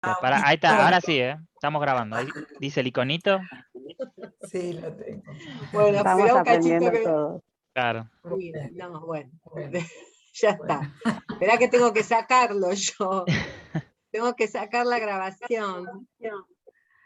Ahí está, ahora sí, estamos grabando. Ahí dice el iconito. Sí, lo tengo. Bueno, Estamos espera un cachito aprendiendo que... todos. Claro. Sí, no, bueno, ya está. Esperá que tengo que sacarlo yo. Tengo que sacar la grabación.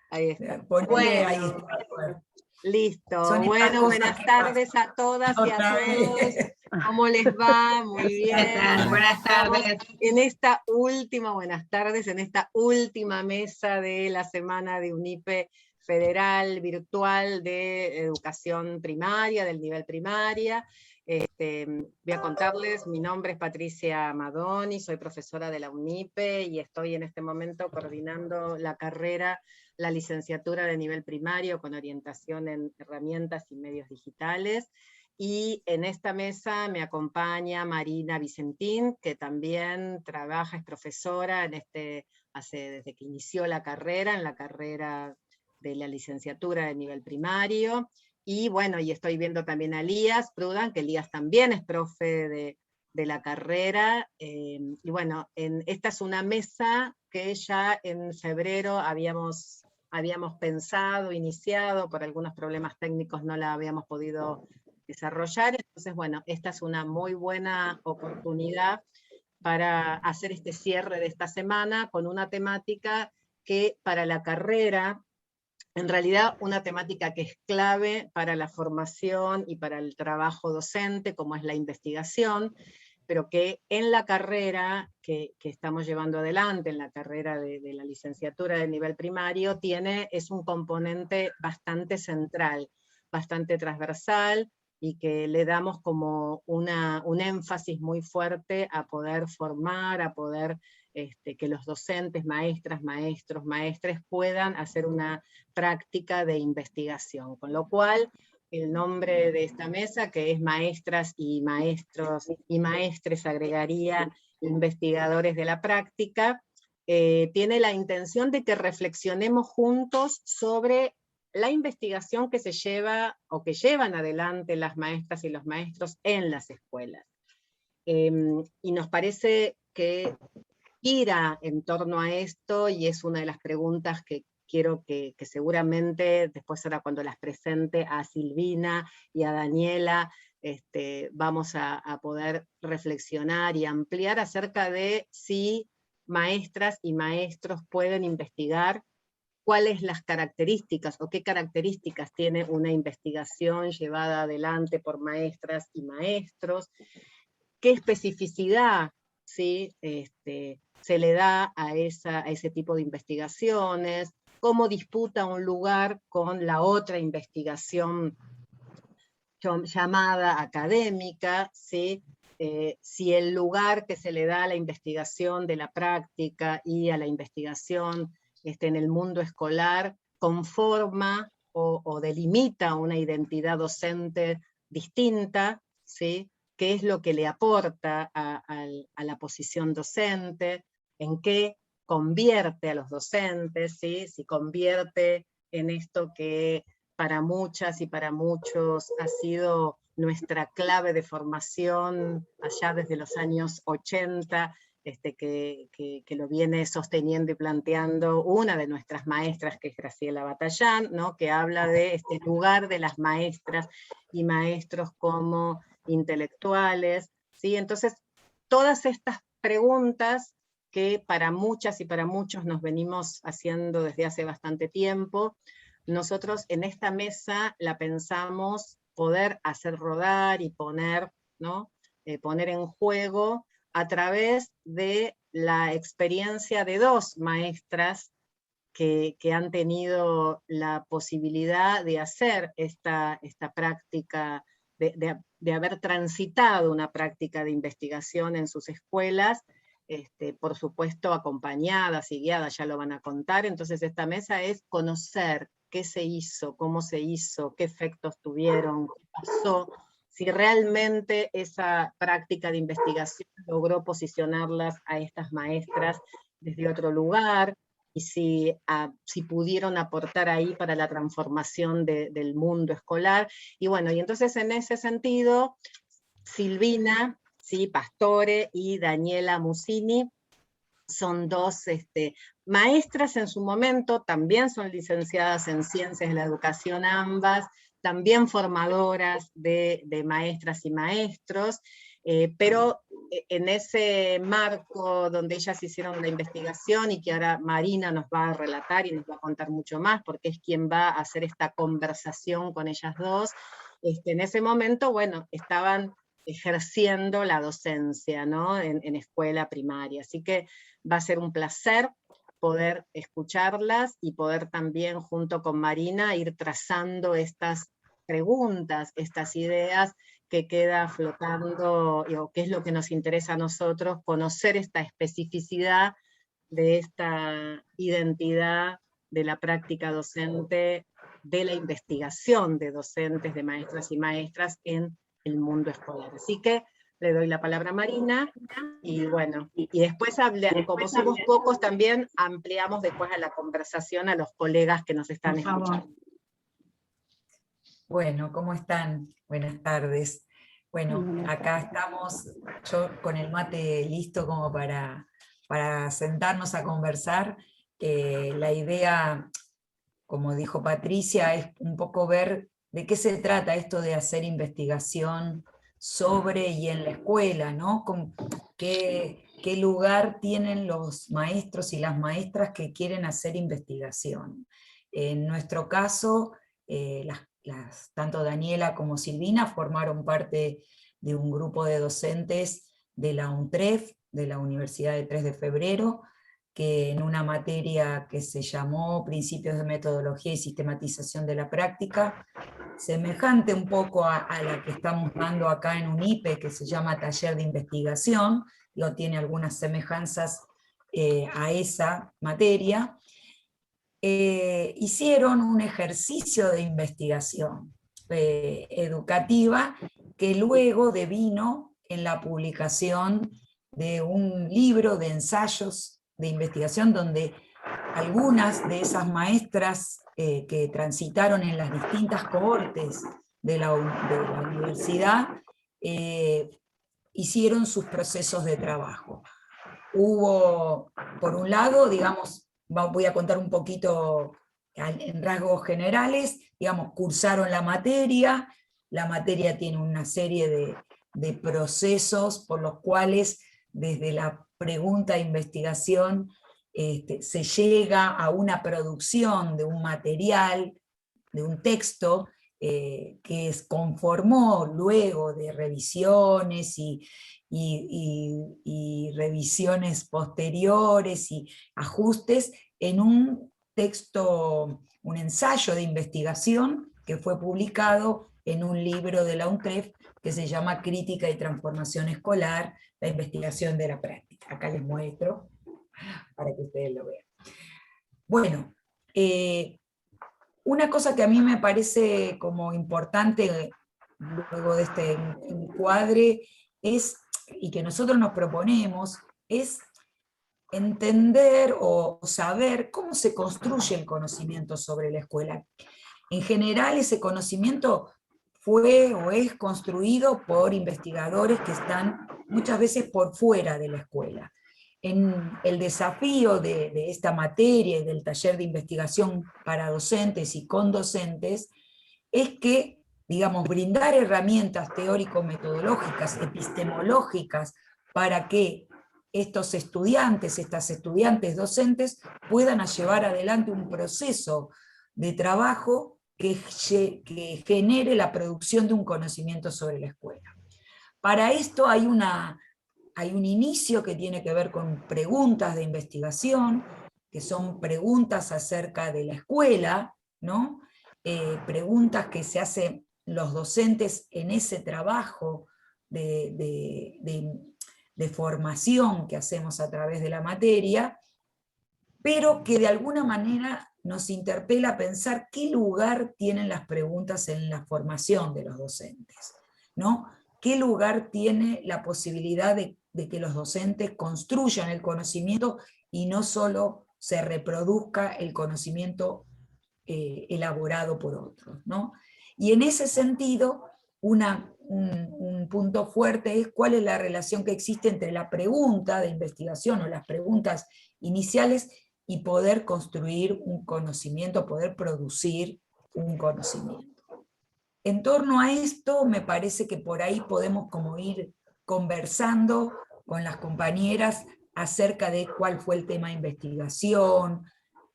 Ahí está. Ponele ahí. Bueno, listo. Son estas Bueno, cosas buenas que tardes a todas y a Otra todos. vez. ¿Cómo les va? Muy bien. ¿Qué tal? Buenas tardes. En esta última, buenas tardes, en esta última mesa de la semana de UNIPE Federal Virtual de Educación Primaria, del nivel primaria. Voy a contarles, mi nombre es Patricia Madoni, soy profesora de la UNIPE y estoy en este momento coordinando la carrera, la licenciatura de nivel primario con orientación en herramientas y medios digitales. Y en esta mesa me acompaña Marina Vicentín, que también trabaja, es profesora desde que inició la carrera, en la carrera de la licenciatura de nivel primario. Y bueno, y estoy viendo también a Elías Prudan, que Elías también es profe de la carrera. Y bueno, esta es una mesa que ya en febrero habíamos pensado, iniciado, por algunos problemas técnicos no la habíamos podido desarrollar. Entonces, bueno, esta es una muy buena oportunidad para hacer este cierre de esta semana con una temática que para la carrera, en realidad una temática que es clave para la formación y para el trabajo docente, como es la investigación, pero que en la carrera que estamos llevando adelante, en la carrera de la licenciatura de nivel primario, es un componente bastante central, bastante transversal, y que le damos como un énfasis muy fuerte a poder formar, a poder que los docentes, maestras, maestros, maestres puedan hacer una práctica de investigación. Con lo cual, el nombre de esta mesa, que es Maestras y Maestros y Maestres, agregaría investigadores de la práctica, tiene la intención de que reflexionemos juntos sobre la investigación que se lleva o que llevan adelante las maestras y los maestros en las escuelas. Y nos parece que gira en torno a esto, y es una de las preguntas que quiero que seguramente después, ahora cuando las presente a Silvina y a Daniela, vamos a poder reflexionar y ampliar acerca de si maestras y maestros pueden investigar, cuáles las características o qué características tiene una investigación llevada adelante por maestras y maestros, qué especificidad, ¿sí? Se le da a ese tipo de investigaciones, cómo disputa un lugar con la otra investigación llamada académica, ¿sí? Si el lugar que se le da a la investigación de la práctica y a la investigación en el mundo escolar conforma o delimita una identidad docente distinta, ¿sí? ¿Qué es lo que le aporta a la posición docente? ¿En qué convierte a los docentes? ¿Sí? Si convierte en esto que para muchas y para muchos ha sido nuestra clave de formación allá desde los años 80, que lo viene sosteniendo y planteando una de nuestras maestras, que es Graciela Batallán, ¿no? Que habla de este lugar de las maestras y maestros como intelectuales, ¿sí? Entonces, todas estas preguntas que para muchas y para muchos nos venimos haciendo desde hace bastante tiempo, nosotros en esta mesa la pensamos poder hacer rodar y poner, ¿no? Poner en juego a través de la experiencia de dos maestras que han tenido la posibilidad de hacer esta práctica, de haber transitado una práctica de investigación en sus escuelas, por supuesto acompañadas y guiadas, ya lo van a contar. Entonces esta mesa es conocer qué se hizo, cómo se hizo, qué efectos tuvieron, qué pasó, si realmente esa práctica de investigación logró posicionarlas a estas maestras desde otro lugar, y si pudieron aportar ahí para la transformación del mundo escolar. Y bueno, y entonces en ese sentido, Silvina, ¿sí? Pastore y Daniela Musini son dos maestras en su momento, también son licenciadas en Ciencias de la Educación ambas, también formadoras de maestras y maestros, pero en ese marco donde ellas hicieron la investigación y que ahora Marina nos va a relatar y nos va a contar mucho más, porque es quien va a hacer esta conversación con ellas dos, en ese momento, bueno, estaban ejerciendo la docencia, ¿no? en escuela primaria. Así que va a ser un placer poder escucharlas y poder también junto con Marina ir trazando estas preguntas, estas ideas que queda flotando, o qué es lo que nos interesa a nosotros, conocer esta especificidad de esta identidad de la práctica docente, de la investigación de docentes, de maestras y maestras en el mundo escolar. Así que le doy la palabra a Marina, y bueno, y después, como somos pocos, también ampliamos después a la conversación a los colegas que nos están escuchando. Bueno, ¿cómo están? Buenas tardes. Bueno, acá estamos, yo con el mate listo como para sentarnos a conversar. La idea, como dijo Patricia, es un poco ver de qué se trata esto de hacer investigación sobre y en la escuela, ¿no? ¿Qué lugar tienen los maestros y las maestras que quieren hacer investigación? En nuestro caso, tanto Daniela como Silvina formaron parte de un grupo de docentes de la UNTREF, de la Universidad de 3 de Febrero, que en una materia que se llamó Principios de Metodología y Sistematización de la Práctica, semejante un poco a la que estamos dando acá en UNIPE, que se llama Taller de Investigación, tiene algunas semejanzas a esa materia, hicieron un ejercicio de investigación educativa que luego devino en la publicación de un libro de ensayos de investigación donde algunas de esas maestras que transitaron en las distintas cohortes de la universidad hicieron sus procesos de trabajo. Hubo, por un lado, digamos, voy a contar un poquito en rasgos generales, digamos, cursaron la materia tiene una serie de procesos por los cuales desde la pregunta de investigación se llega a una producción de un material, de un texto, que conformó luego de revisiones y revisiones posteriores y ajustes en un texto, un ensayo de investigación que fue publicado en un libro de la UNTREF que se llama Crítica y Transformación Escolar, la investigación de la práctica. Acá les muestro para que ustedes lo vean. Bueno, una cosa que a mí me parece como importante luego de este encuadre es, y que nosotros nos proponemos, es entender o saber cómo se construye el conocimiento sobre la escuela. En general ese conocimiento fue o es construido por investigadores que están muchas veces por fuera de la escuela. En el desafío de esta materia y del taller de investigación para docentes y con docentes es que, digamos, brindar herramientas teórico-metodológicas, epistemológicas, para que estos estudiantes, estas estudiantes docentes puedan llevar adelante un proceso de trabajo que genere la producción de un conocimiento sobre la escuela. Para esto hay un inicio que tiene que ver con preguntas de investigación, que son preguntas acerca de la escuela, ¿no? Preguntas que se hacen los docentes en ese trabajo de formación que hacemos a través de la materia, pero que de alguna manera nos interpela a pensar qué lugar tienen las preguntas en la formación de los docentes, ¿no? ¿Qué lugar tiene la posibilidad de que los docentes construyan el conocimiento y no solo se reproduzca el conocimiento elaborado por otros, ¿no? Y en ese sentido, un punto fuerte es cuál es la relación que existe entre la pregunta de investigación o las preguntas iniciales y poder construir un conocimiento, poder producir un conocimiento. En torno a esto, me parece que por ahí podemos como ir conversando con las compañeras acerca de cuál fue el tema de investigación,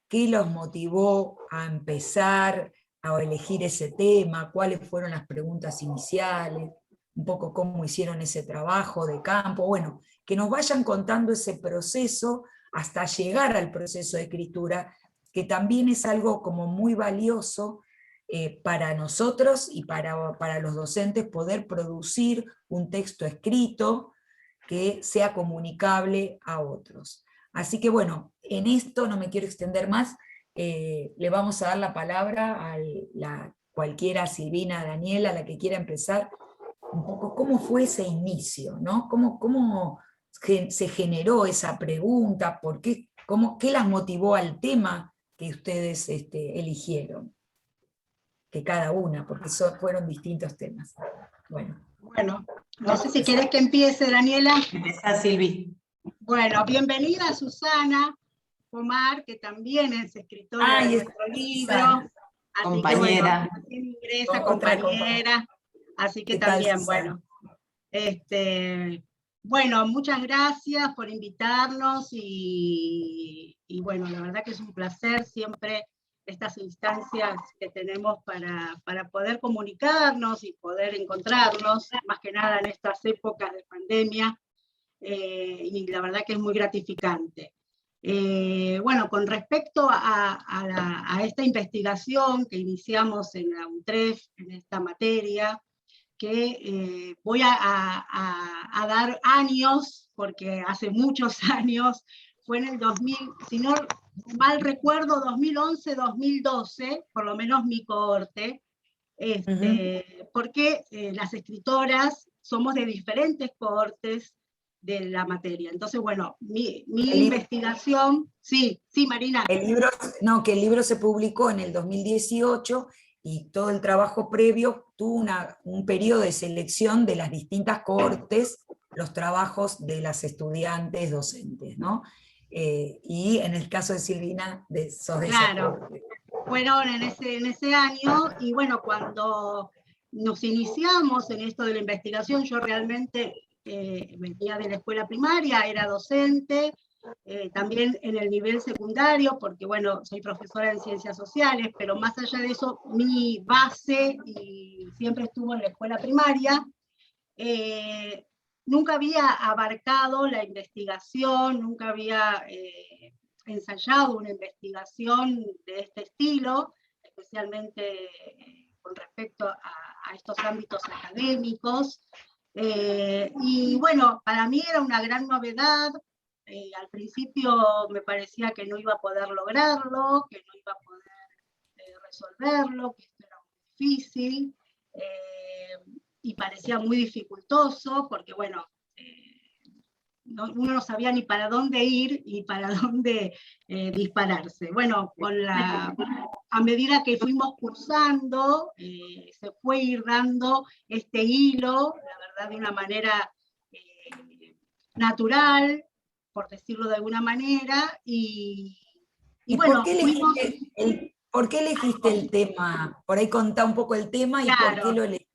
qué los motivó a empezar a elegir ese tema, cuáles fueron las preguntas iniciales, un poco cómo hicieron ese trabajo de campo, bueno, que nos vayan contando ese proceso hasta llegar al proceso de escritura, que también es algo como muy valioso para nosotros y para los docentes poder producir un texto escrito que sea comunicable a otros. Así que bueno, en esto no me quiero extender más, le vamos a dar la palabra a cualquiera, Silvina, Daniela, la que quiera empezar, un poco cómo fue ese inicio, ¿no? ¿Cómo se generó esa pregunta? ¿Por qué? ¿Qué las motivó al tema que ustedes eligieron? Que cada una, porque fueron distintos temas. Bueno, no sé si querés que empiece, Daniela. Empezá, Silvi. Bueno, bienvenida Susana Pomar, que también es escritora de nuestro libro. Compañera. Que, bueno, ingresa, compañera. Así que también, bueno. Bueno, muchas gracias por invitarnos y bueno, la verdad que es un placer siempre estas instancias que tenemos para poder comunicarnos y poder encontrarnos, más que nada en estas épocas de pandemia, y la verdad que es muy gratificante. Bueno, con respecto a esta investigación que iniciamos en la UNTREF, en esta materia, que voy a dar años, porque hace muchos años, fue en el 2000, si no mal recuerdo, 2011-2012, por lo menos mi cohorte, porque las escritoras somos de diferentes cohortes de la materia. Entonces, bueno, mi investigación... Sí, Marina. El libro se publicó en el 2018 y todo el trabajo previo tuvo un periodo de selección de las distintas cohortes, los trabajos de las estudiantes docentes, ¿no? Y en el caso de Silvina, sos de esa cohorte. Fueron en ese año, y bueno, cuando nos iniciamos en esto de la investigación, yo realmente venía de la escuela primaria, era docente, también en el nivel secundario, porque bueno, soy profesora en ciencias sociales, pero más allá de eso, mi base y siempre estuvo en la escuela primaria. Nunca había abarcado la investigación, nunca había ensayado una investigación de este estilo, especialmente con respecto a estos ámbitos académicos. Y bueno, para mí era una gran novedad. Al principio me parecía que no iba a poder lograrlo, que no iba a poder resolverlo, que esto era muy difícil, y parecía muy dificultoso, porque bueno, uno no sabía ni para dónde ir y para dónde dispararse. Bueno, a medida que fuimos cursando, se fue ir dando este hilo, la verdad, de una manera natural, por decirlo de alguna manera, y bueno, ¿por qué elegiste el tema? Por ahí contá un poco el tema y por qué lo elegiste.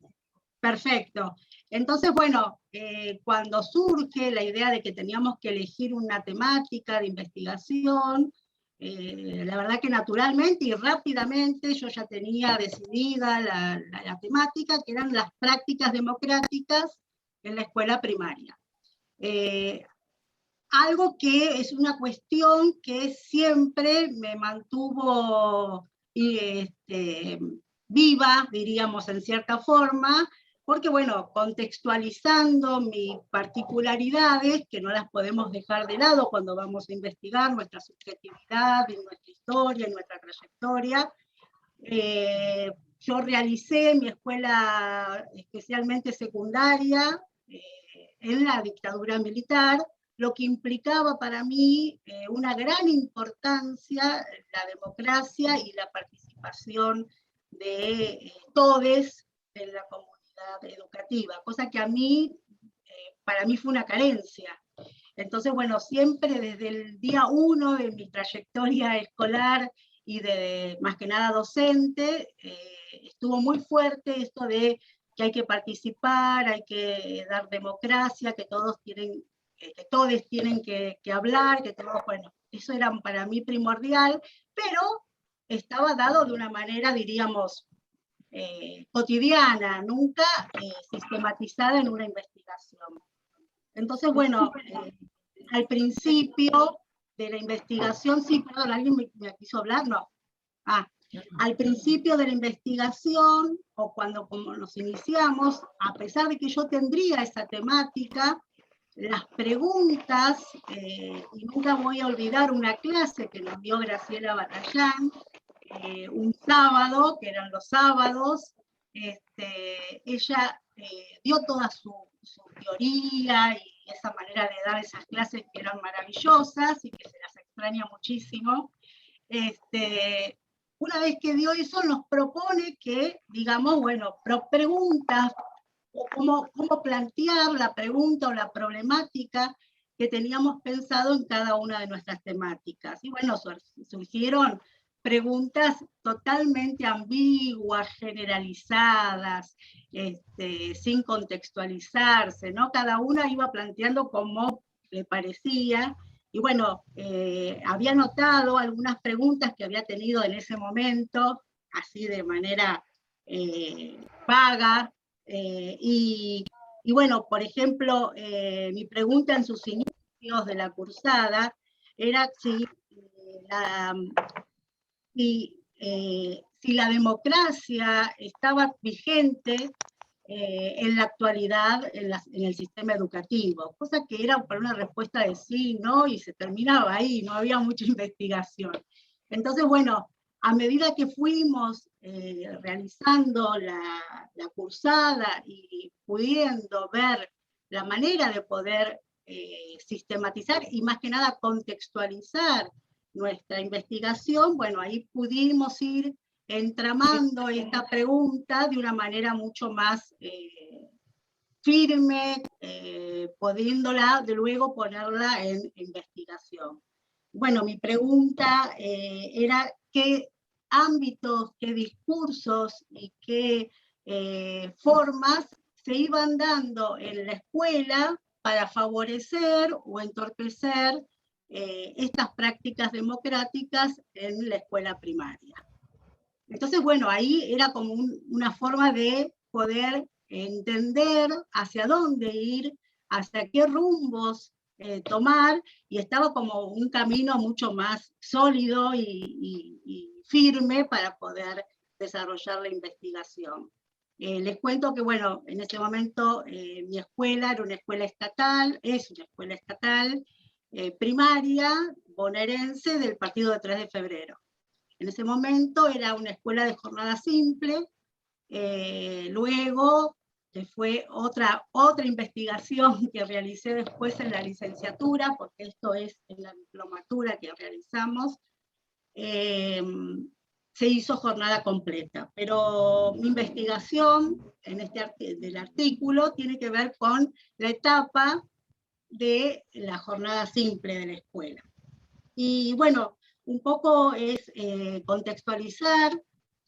Perfecto. Entonces, bueno, cuando surge la idea de que teníamos que elegir una temática de investigación, la verdad que naturalmente y rápidamente yo ya tenía decidida la temática, que eran las prácticas democráticas en la escuela primaria. Algo que es una cuestión que siempre me mantuvo viva, diríamos en cierta forma, porque bueno, contextualizando mis particularidades, que no las podemos dejar de lado cuando vamos a investigar nuestra subjetividad, nuestra historia, nuestra trayectoria, yo realicé mi escuela especialmente secundaria en la dictadura militar, lo que implicaba para mí una gran importancia la democracia y la participación de todes en la comunidad educativa, cosa que para mí fue una carencia. Entonces, bueno, siempre desde el día 1 de mi trayectoria escolar y de, más que nada, docente, estuvo muy fuerte esto de que hay que participar, hay que dar democracia, que todos tienen que hablar, que todos, bueno, eso era para mí primordial, pero estaba dado de una manera, diríamos, cotidiana, nunca sistematizada en una investigación. Entonces, bueno, al principio de la investigación, sí, perdón, ¿alguien me quiso hablar? No. Al principio de la investigación, o cuando como nos iniciamos, a pesar de que yo tendría esa temática, las preguntas, y nunca voy a olvidar una clase que nos dio Graciela Batallán, un sábado, que eran los sábados, ella dio toda su teoría y esa manera de dar esas clases que eran maravillosas y que se las extraña muchísimo. Una vez que dio eso, nos propone que, digamos, bueno, preguntas, o cómo plantear la pregunta o la problemática que teníamos pensado en cada una de nuestras temáticas. Y bueno, surgieron preguntas totalmente ambiguas, generalizadas, sin contextualizarse, ¿no? Cada una iba planteando como le parecía, y bueno, había notado algunas preguntas que había tenido en ese momento, así de manera vaga, y bueno, por ejemplo, mi pregunta en sus inicios de la cursada era si la democracia estaba vigente en la actualidad en el sistema educativo, cosa que era para una respuesta de sí, no, y se terminaba ahí, no había mucha investigación. Entonces, bueno, a medida que fuimos realizando la cursada y pudiendo ver la manera de poder sistematizar y más que nada contextualizar nuestra investigación, bueno, ahí pudimos ir entramando esta pregunta de una manera mucho más firme, pudiéndola de luego ponerla en investigación. Bueno, mi pregunta era qué ámbitos, qué discursos y qué formas se iban dando en la escuela para favorecer o entorpecer estas prácticas democráticas en la escuela primaria. Entonces, bueno, ahí era como una forma de poder entender hacia dónde ir, hacia qué rumbos tomar, y estaba como un camino mucho más sólido y firme para poder desarrollar la investigación. Les cuento que, bueno, en ese momento mi escuela era una escuela estatal, es una escuela estatal primaria bonaerense del partido de 3 de febrero. En ese momento era una escuela de jornada simple, luego que fue otra investigación que realicé después en la licenciatura, porque esto es en la diplomatura que realizamos, se hizo jornada completa. Pero mi investigación del artículo tiene que ver con la etapa de la jornada simple de la escuela. Y bueno, un poco es contextualizar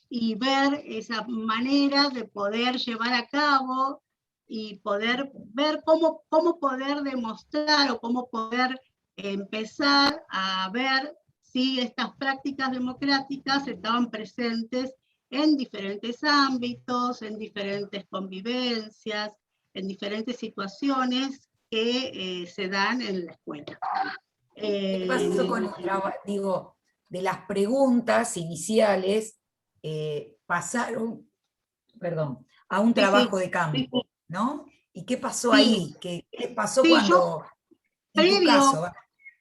y ver esa manera de poder llevar a cabo y poder ver cómo poder demostrar o cómo poder empezar a ver si estas prácticas democráticas estaban presentes en diferentes ámbitos, en diferentes convivencias, en diferentes situaciones que se dan en la escuela. ¿Qué pasó con el trabajo? Digo, de las preguntas iniciales pasaron, perdón, a un trabajo de campo, ¿no? ¿Y qué pasó ahí? ¿Qué pasó cuando, en tu caso?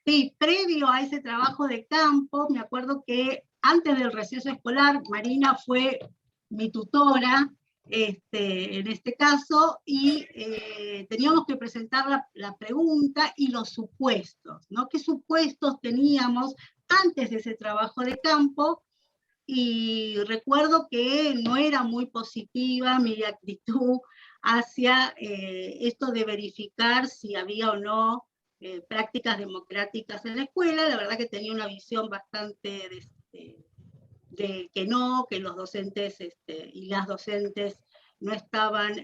Sí, previo a ese trabajo de campo, me acuerdo que antes del receso escolar, Marina fue mi tutora, en este caso, y teníamos que presentar la pregunta y los supuestos, ¿no? ¿Qué supuestos teníamos antes de ese trabajo de campo? Y recuerdo que no era muy positiva mi actitud hacia esto de verificar si había o no prácticas democráticas en la escuela. La verdad que tenía una visión bastante de que los docentes y las docentes no estaban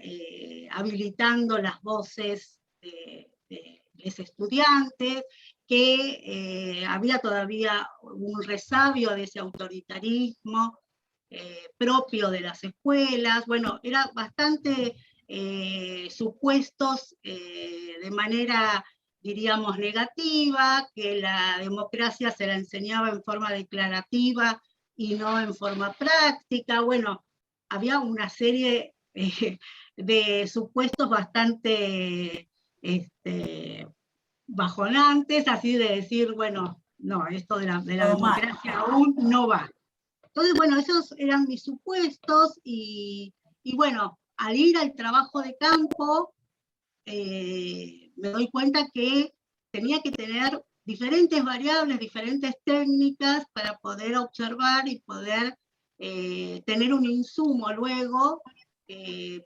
habilitando las voces de los estudiantes, que había todavía un resabio de ese autoritarismo propio de las escuelas. Bueno, era bastante supuestos de manera, diríamos, negativa, que la democracia se la enseñaba en forma declarativa y no en forma práctica. Bueno, había una serie de supuestos bastante bajonantes, así de decir, bueno, no, esto de la democracia aún no va. Entonces, bueno, esos eran mis supuestos, y bueno, al ir al trabajo de campo, me doy cuenta que tenía que tener diferentes variables, diferentes técnicas para poder observar y poder tener un insumo luego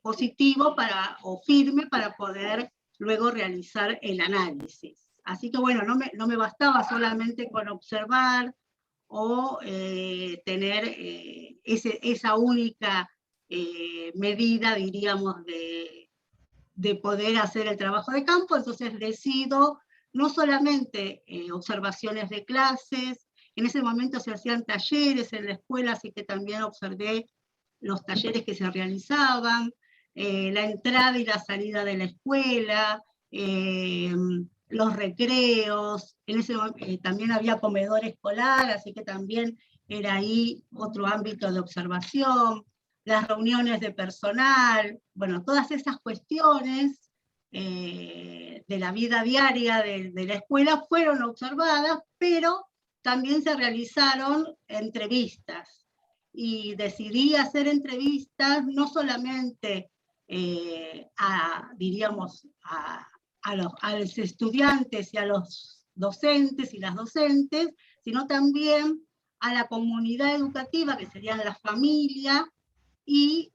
positivo o firme para poder luego realizar el análisis. Así que bueno, no me bastaba solamente con observar o tener esa única medida, diríamos, de poder hacer el trabajo de campo. Entonces decido no solamente observaciones de clases, en ese momento se hacían talleres en la escuela, así que también observé los talleres que se realizaban, la entrada y la salida de la escuela, los recreos, también había comedor escolar, así que también era ahí otro ámbito de observación, las reuniones de personal, bueno, todas esas cuestiones de la vida diaria de la escuela fueron observadas, pero también se realizaron entrevistas, y decidí hacer entrevistas no solamente diríamos, a los estudiantes y a los docentes y las docentes, sino también a la comunidad educativa, que serían la familia, y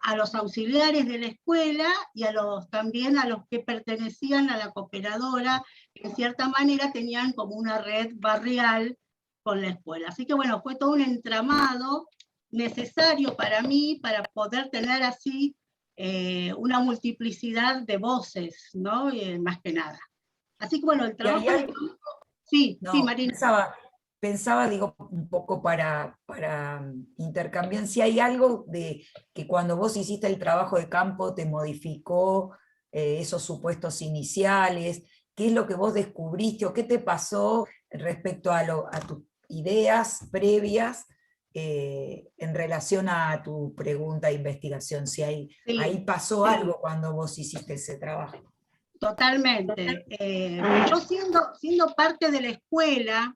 a los auxiliares de la escuela, y también a los que pertenecían a la cooperadora, que en cierta manera tenían como una red barrial con la escuela. Así que bueno, fue todo un entramado necesario para mí, para poder tener así una multiplicidad de voces, ¿no? Más que nada. Así que bueno, el trabajo de campo... Sí, no, sí, Marina. Pensaba, digo, un poco para intercambiar, si hay algo de que cuando vos hiciste el trabajo de campo te modificó esos supuestos iniciales, qué es lo que vos descubriste o qué te pasó respecto a tus ideas previas en relación a tu pregunta de investigación, si ahí pasó algo cuando vos hiciste ese trabajo. Totalmente. Yo siendo parte de la escuela,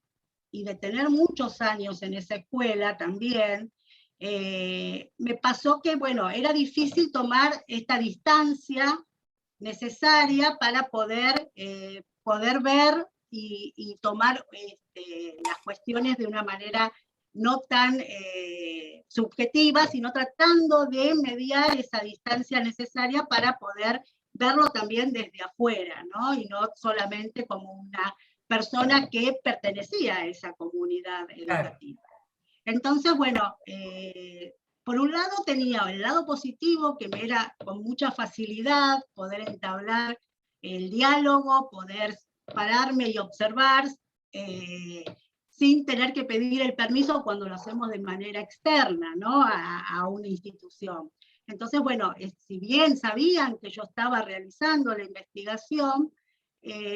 y de tener muchos años en esa escuela también, me pasó que, bueno, era difícil tomar esta distancia necesaria para poder ver y tomar las cuestiones de una manera no tan subjetiva, sino tratando de mediar esa distancia necesaria para poder verlo también desde afuera, ¿no? Y no solamente como una persona que pertenecía a esa comunidad educativa. Entonces, bueno, por un lado tenía el lado positivo, que me era con mucha facilidad poder entablar el diálogo, poder pararme y observar sin tener que pedir el permiso cuando lo hacemos de manera externa, ¿no? a una institución. Entonces, bueno, si bien sabían que yo estaba realizando la investigación,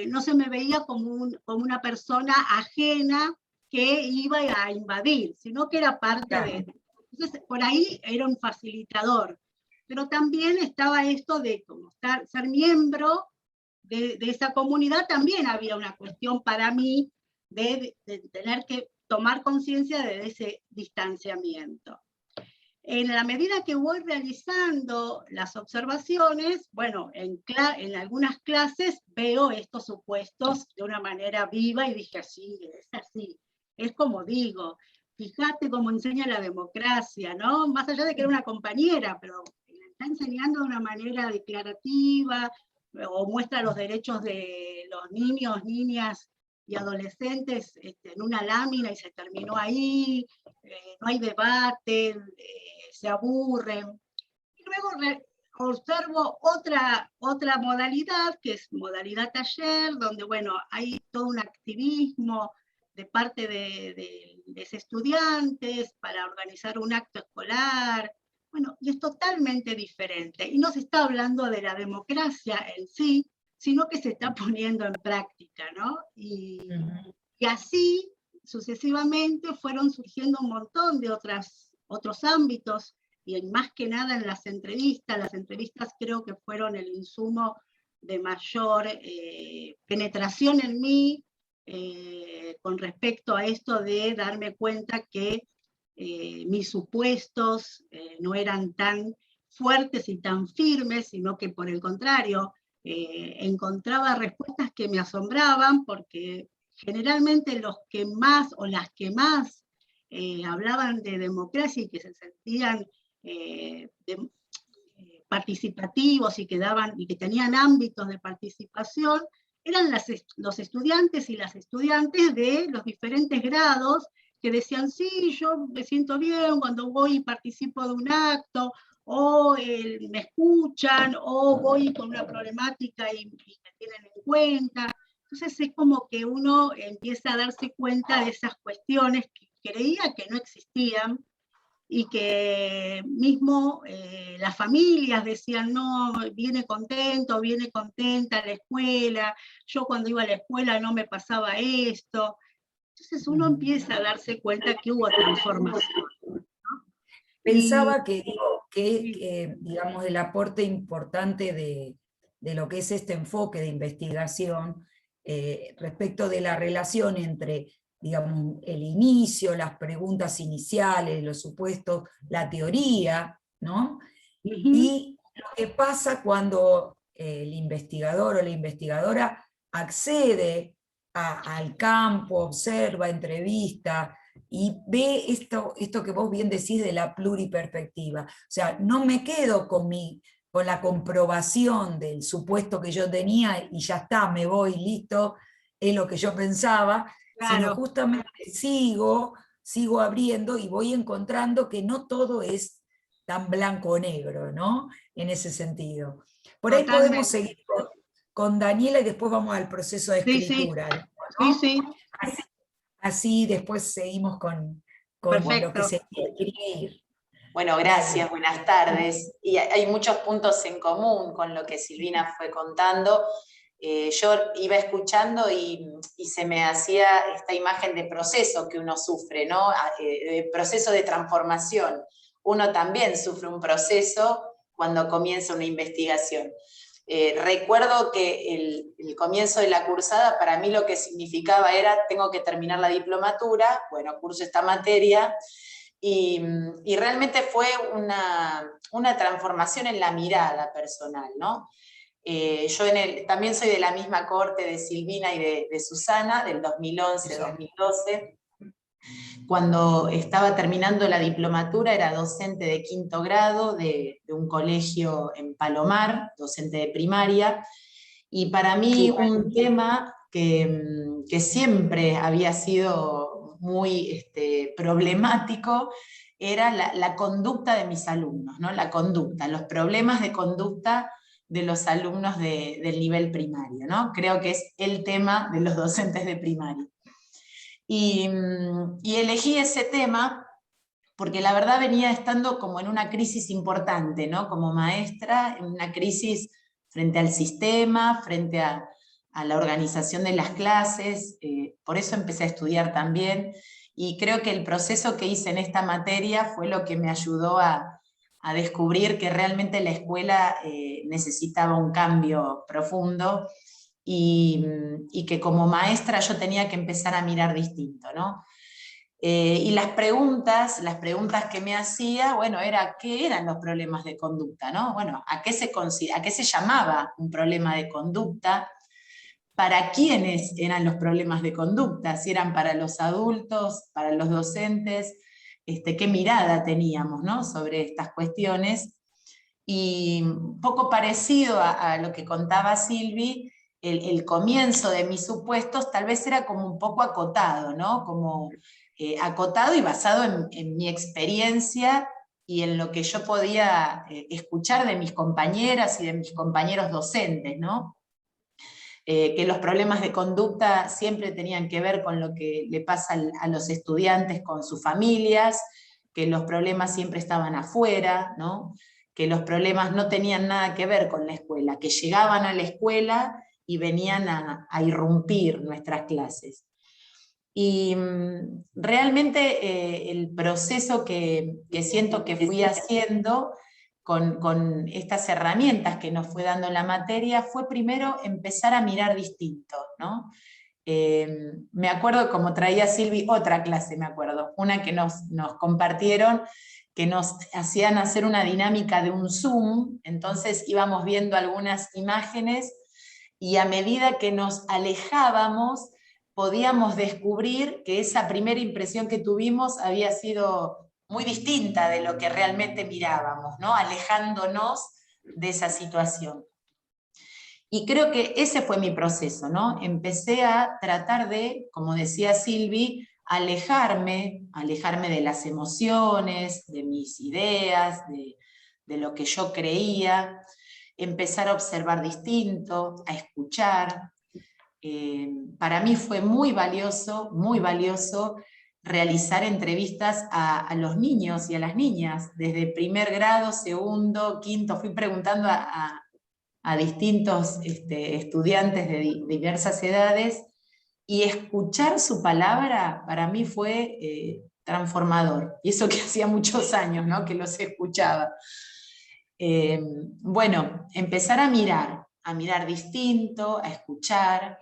no se me veía como una persona ajena que iba a invadir, sino que era parte de... Entonces, por ahí era un facilitador. Pero también estaba esto de como ser miembro de esa comunidad, también había una cuestión para mí de tener que tomar conciencia de ese distanciamiento. En la medida que voy realizando las observaciones, bueno, en algunas clases veo estos supuestos de una manera viva y dije, sí, es así. Es como digo, fíjate cómo enseña la democracia, ¿no? Más allá de que era una compañera, pero la está enseñando de una manera declarativa, o muestra los derechos de los niños, niñas y adolescentes en una lámina y se terminó ahí, no hay debate, se aburren. Y luego observo otra modalidad, que es modalidad taller, donde, bueno, hay todo un activismo de parte de los estudiantes para organizar un acto escolar. Bueno, y es totalmente diferente. Y no se está hablando de la democracia en sí, sino que se está poniendo en práctica, ¿no? Y así, sucesivamente, fueron surgiendo un montón de otros ámbitos, y más que nada en las entrevistas creo que fueron el insumo de mayor penetración en mí, con respecto a esto de darme cuenta que mis supuestos no eran tan fuertes y tan firmes, sino que por el contrario, encontraba respuestas que me asombraban, porque generalmente los que más, o las que más hablaban de democracia y que se sentían participativos y que tenían ámbitos de participación, eran los estudiantes y las estudiantes de los diferentes grados, que decían, sí, yo me siento bien cuando voy y participo de un acto, o me escuchan, o voy con una problemática y me tienen en cuenta. Entonces es como que uno empieza a darse cuenta de esas cuestiones que creía que no existían, y que mismo las familias decían, no, viene contento, viene contenta a la escuela, yo cuando iba a la escuela no me pasaba esto. Entonces uno empieza a darse cuenta que hubo transformación, ¿no? Pensaba que digamos, el aporte importante de lo que es este enfoque de investigación respecto de la relación entre, digamos, el inicio, las preguntas iniciales, los supuestos, la teoría, ¿no? Y lo que pasa cuando el investigador o la investigadora accede al campo, observa, entrevista, y ve esto que vos bien decís de la pluriperspectiva. O sea, no me quedo con la comprobación del supuesto que yo tenía y ya está, me voy, listo, es lo que yo pensaba, Claro. sino justamente sigo abriendo y voy encontrando que no todo es tan blanco o negro, ¿no? En ese sentido. Por ahí Totalmente. podemos seguir con Daniela y después vamos al proceso de escritura. Sí, sí. Así después seguimos con lo que se quería ir. Bueno, gracias, buenas tardes. Y hay muchos puntos en común con lo que Silvina fue contando. Yo iba escuchando y se me hacía esta imagen de proceso que uno sufre, ¿no? De proceso de transformación. Uno también sufre un proceso cuando comienza una investigación. Recuerdo que el comienzo de la cursada para mí lo que significaba era, tengo que terminar la diplomatura, bueno, curso esta materia, y realmente fue una transformación en la mirada personal, ¿no? Yo también soy de la misma cohorte de Silvina y de Susana, del 2011-2012. Cuando estaba terminando la diplomatura era docente de 5º grado de un colegio en Palomar, docente de primaria, y para mí un tema que siempre había sido muy problemático era la conducta de mis alumnos, ¿no? La conducta, los problemas de conducta de los alumnos del nivel primario, ¿no? Creo que es el tema de los docentes de primaria. Y elegí ese tema porque la verdad venía estando como en una crisis importante, ¿no? Como maestra, en una crisis frente al sistema, frente a la organización de las clases, por eso empecé a estudiar también, y creo que el proceso que hice en esta materia fue lo que me ayudó a descubrir que realmente la escuela necesitaba un cambio profundo, y que como maestra yo tenía que empezar a mirar distinto, ¿no? Y las preguntas que me hacía, bueno, ¿qué eran los problemas de conducta, ¿no? Bueno, ¿a qué se llamaba un problema de conducta? ¿Para quiénes eran los problemas de conducta? Si eran para los adultos, para los docentes, qué mirada teníamos, ¿no? Sobre estas cuestiones. Y un poco parecido a lo que contaba Silvi, el comienzo de mis supuestos tal vez era como un poco acotado, ¿no? Como acotado y basado en mi experiencia y en lo que yo podía escuchar de mis compañeras y de mis compañeros docentes, ¿no? Que los problemas de conducta siempre tenían que ver con lo que le pasa a los estudiantes con sus familias, que los problemas siempre estaban afuera, ¿no? Que los problemas no tenían nada que ver con la escuela, que llegaban a la escuela y venían a irrumpir nuestras clases. Y realmente el proceso que siento que fui haciendo con estas herramientas que nos fue dando la materia fue primero empezar a mirar distinto, ¿no? Me acuerdo, como traía Silvi, otra clase, me acuerdo, una que nos compartieron, que nos hacían hacer una dinámica de un Zoom, entonces íbamos viendo algunas imágenes y a medida que nos alejábamos podíamos descubrir que esa primera impresión que tuvimos había sido muy distinta de lo que realmente mirábamos, ¿no? Alejándonos de esa situación. Y creo que ese fue mi proceso, ¿no? Empecé a tratar de, como decía Silvi, alejarme de las emociones, de mis ideas, de lo que yo creía, empezar a observar distinto, a escuchar. Para mí fue muy valioso realizar entrevistas a los niños y a las niñas, desde primer grado, segundo, quinto, fui preguntando a distintos estudiantes de diversas edades, y escuchar su palabra para mí fue transformador, y eso que hacía muchos años, ¿no?, que los escuchaba. Bueno, empezar a mirar distinto, a escuchar.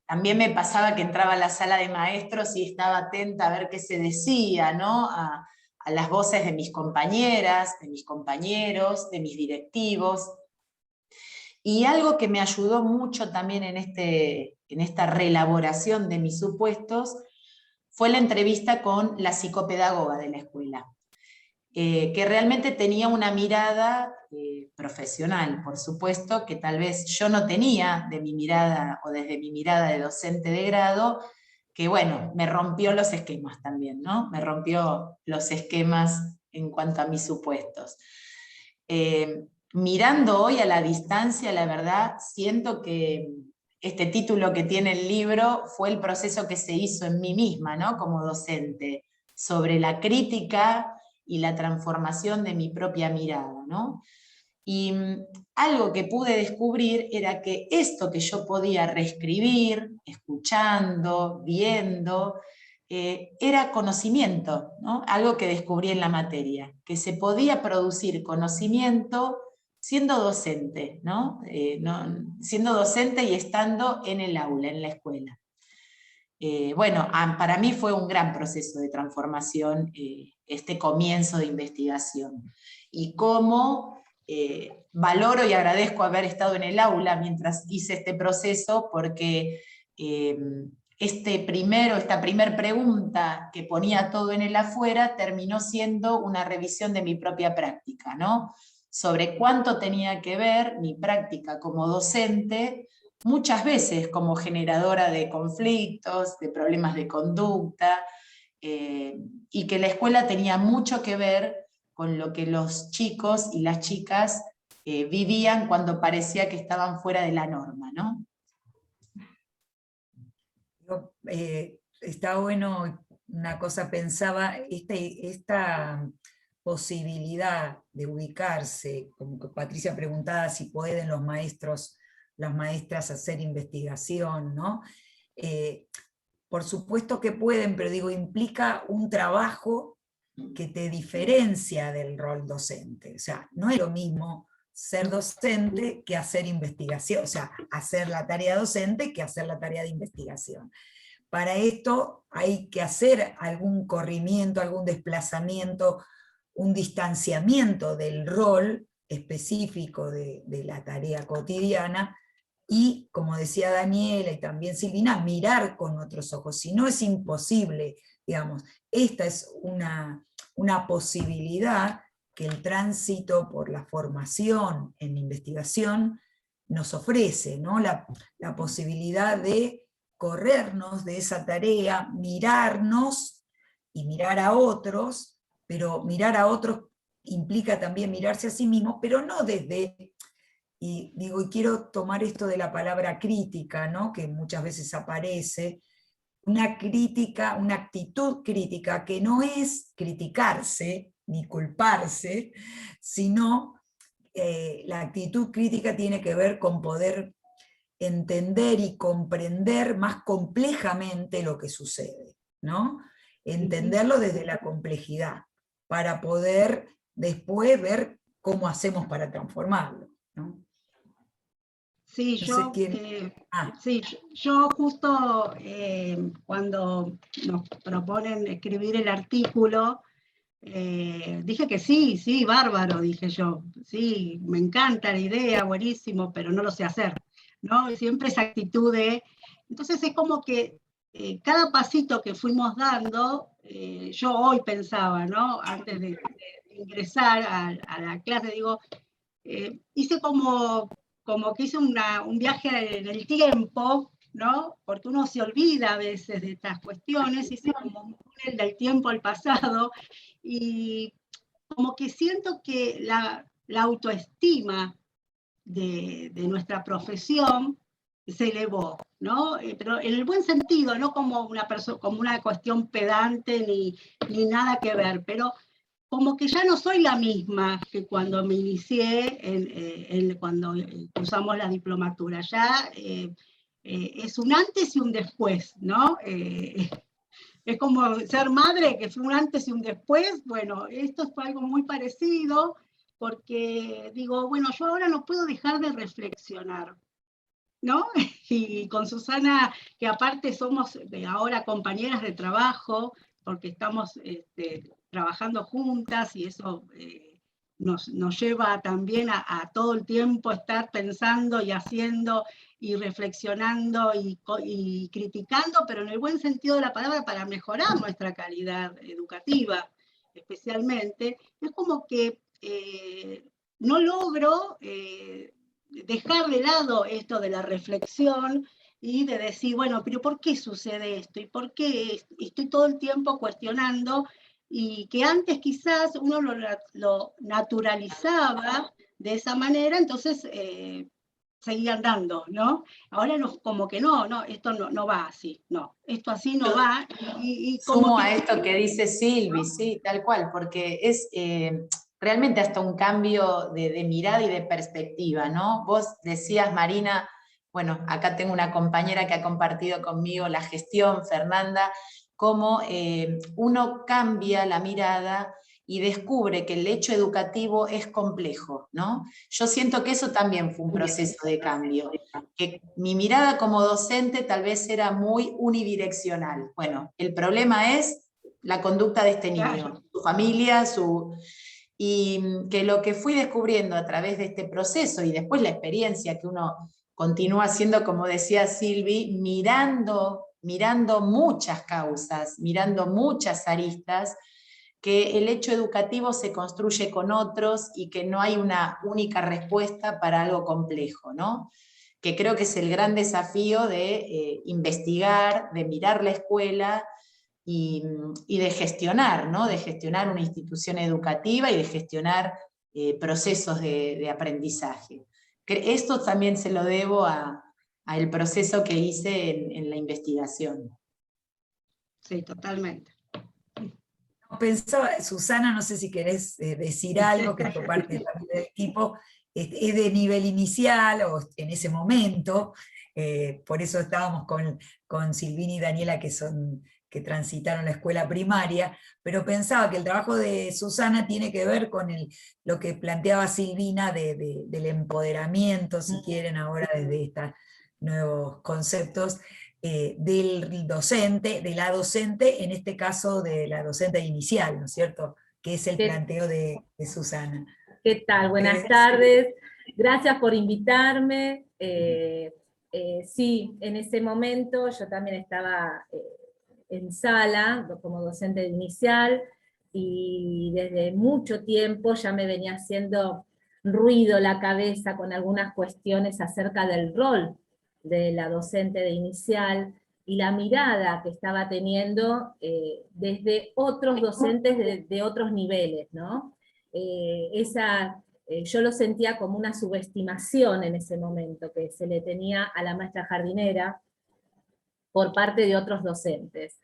También me pasaba que entraba a la sala de maestros y estaba atenta a ver qué se decía, ¿no?, a las voces de mis compañeras, de mis compañeros, de mis directivos. Y algo que me ayudó mucho también en esta reelaboración de mis supuestos fue la entrevista con la psicopedagoga de la escuela, que realmente tenía una mirada profesional, por supuesto, que tal vez yo no tenía de mi mirada o desde mi mirada de docente de grado, que bueno, me rompió los esquemas también, ¿no? Me rompió los esquemas en cuanto a mis supuestos. Mirando hoy a la distancia, la verdad, siento que este título que tiene el libro fue el proceso que se hizo en mí misma, ¿no?, como docente, sobre la crítica y la transformación de mi propia mirada, ¿no? Y algo que pude descubrir era que esto que yo podía reescribir, escuchando, viendo, era conocimiento, ¿no? Algo que descubrí en la materia, que se podía producir conocimiento siendo docente, ¿no? Siendo docente y estando en el aula, en la escuela. Bueno, para mí fue un gran proceso de transformación este comienzo de investigación. Y cómo valoro y agradezco haber estado en el aula mientras hice este proceso, porque esta primer pregunta que ponía todo en el afuera terminó siendo una revisión de mi propia práctica, ¿no? Sobre cuánto tenía que ver mi práctica como docente, muchas veces como generadora de conflictos, de problemas de conducta, y que la escuela tenía mucho que ver con lo que los chicos y las chicas vivían cuando parecía que estaban fuera de la norma, ¿no? Está bueno, una cosa pensaba, esta posibilidad de ubicarse, como que Patricia preguntaba si pueden los maestros, las maestras hacer investigación, ¿no? Por supuesto que pueden, pero digo, implica un trabajo que te diferencia del rol docente. O sea, no es lo mismo ser docente que hacer investigación, o sea, hacer la tarea docente que hacer la tarea de investigación. Para esto hay que hacer algún corrimiento, algún desplazamiento, un distanciamiento del rol específico de la tarea cotidiana, y, como decía Daniela y también Silvina, mirar con otros ojos. Si no, es imposible, digamos. Esta es una posibilidad que el tránsito por la formación en investigación nos ofrece, ¿no? La posibilidad de corrernos de esa tarea, mirarnos y mirar a otros, pero mirar a otros implica también mirarse a sí mismo, pero no desde, y digo, y quiero tomar esto de la palabra crítica, ¿no? Que muchas veces aparece, una crítica, una actitud crítica que no es criticarse ni culparse, sino la actitud crítica tiene que ver con poder entender y comprender más complejamente lo que sucede, ¿no? Entenderlo desde la complejidad, para poder después ver cómo hacemos para transformarlo, ¿no? Sí, No sé yo, quién... sí, yo justo cuando nos proponen escribir el artículo, dije que sí, sí, bárbaro, dije yo, sí, me encanta la idea, buenísimo, pero no lo sé hacer, ¿no? Siempre esa actitud de... Entonces es como que cada pasito que fuimos dando, yo hoy pensaba, ¿no? Antes de ingresar a la clase, digo, hice como que hice un viaje en el tiempo, ¿no? Porque uno se olvida a veces de estas cuestiones, hice como un túnel del tiempo al pasado, y como que siento que la autoestima de nuestra profesión se elevó, ¿no? Pero en el buen sentido, no como como una cuestión pedante ni nada que ver, pero como que ya no soy la misma que cuando me inicié, cuando cursamos la diplomatura. Ya es un antes y un después, ¿no? Es como ser madre, que fue un antes y un después. Bueno, esto fue algo muy parecido, porque digo, bueno, yo ahora no puedo dejar de reflexionar, ¿no? Y con Susana, que aparte somos ahora compañeras de trabajo, porque estamos trabajando juntas, y eso nos lleva también a todo el tiempo estar pensando y haciendo y reflexionando y criticando, pero en el buen sentido de la palabra, para mejorar nuestra calidad educativa, especialmente. Es como que no logro dejar de lado esto de la reflexión y de decir, bueno, pero ¿por qué sucede esto? ¿Y por qué estoy todo el tiempo cuestionando? Y que antes quizás uno lo naturalizaba de esa manera, entonces seguían dando, ¿no? Ahora como que no, esto no va así, no, esto así no va. Y como Sumo que... a esto que dice Silvi, sí, tal cual, porque es realmente hasta un cambio de mirada y de perspectiva, ¿no? Vos decías, Marina, bueno, acá tengo una compañera que ha compartido conmigo la gestión, Fernanda, cómo uno cambia la mirada y descubre que el hecho educativo es complejo, ¿no? Yo siento que eso también fue un proceso de cambio, que mi mirada como docente tal vez era muy unidireccional. Bueno, el problema es la conducta de este niño, Claro. su familia, y que lo que fui descubriendo a través de este proceso y después la experiencia que uno continúa haciendo, como decía Silvi, mirando muchas causas, mirando muchas aristas, que el hecho educativo se construye con otros y que no hay una única respuesta para algo complejo, ¿no? Que creo que es el gran desafío de investigar, de mirar la escuela y de gestionar, ¿no? De gestionar una institución educativa y de gestionar procesos de aprendizaje. Esto también se lo debo al proceso que hice en la investigación. Sí, totalmente. Pensaba, Susana, no sé si querés decir algo, que fue parte también del equipo, es de nivel inicial o en ese momento, por eso estábamos con Silvina y Daniela, que transitaron la escuela primaria, pero pensaba que el trabajo de Susana tiene que ver con lo que planteaba Silvina del empoderamiento, si quieren, ahora desde estos nuevos conceptos, del docente, de la docente, en este caso de la docente inicial, ¿no es cierto? Que es el planteo de Susana. ¿Qué tal? Buenas tardes. Gracias por invitarme. Sí, en ese momento yo también estaba en sala como docente inicial. y desde mucho tiempo ya me venía haciendo ruido la cabeza con algunas cuestiones acerca del rol de la docente de inicial, y la mirada que estaba teniendo desde otros docentes de otros niveles, ¿no? Yo lo sentía como una subestimación en ese momento que se le tenía a la maestra jardinera por parte de otros docentes.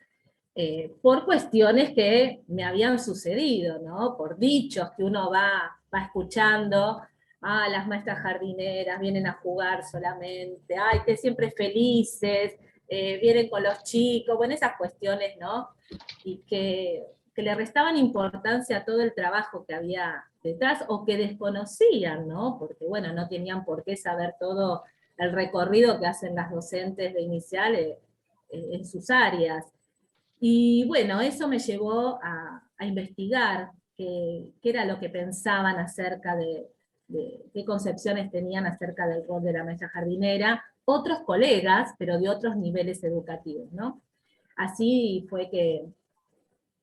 Por cuestiones que me habían sucedido, ¿no? Por dichos que uno va escuchando, las maestras jardineras vienen a jugar solamente, que siempre felices, vienen con los chicos, bueno, esas cuestiones, ¿no? Y que le restaban importancia a todo el trabajo que había detrás, o que desconocían, ¿no? Porque, bueno, no tenían por qué saber todo el recorrido que hacen las docentes de iniciales en sus áreas. Y bueno, eso me llevó a investigar qué era lo que pensaban acerca de qué concepciones tenían acerca del rol de la maestra jardinera, otros colegas, pero de otros niveles educativos, ¿no? Así fue que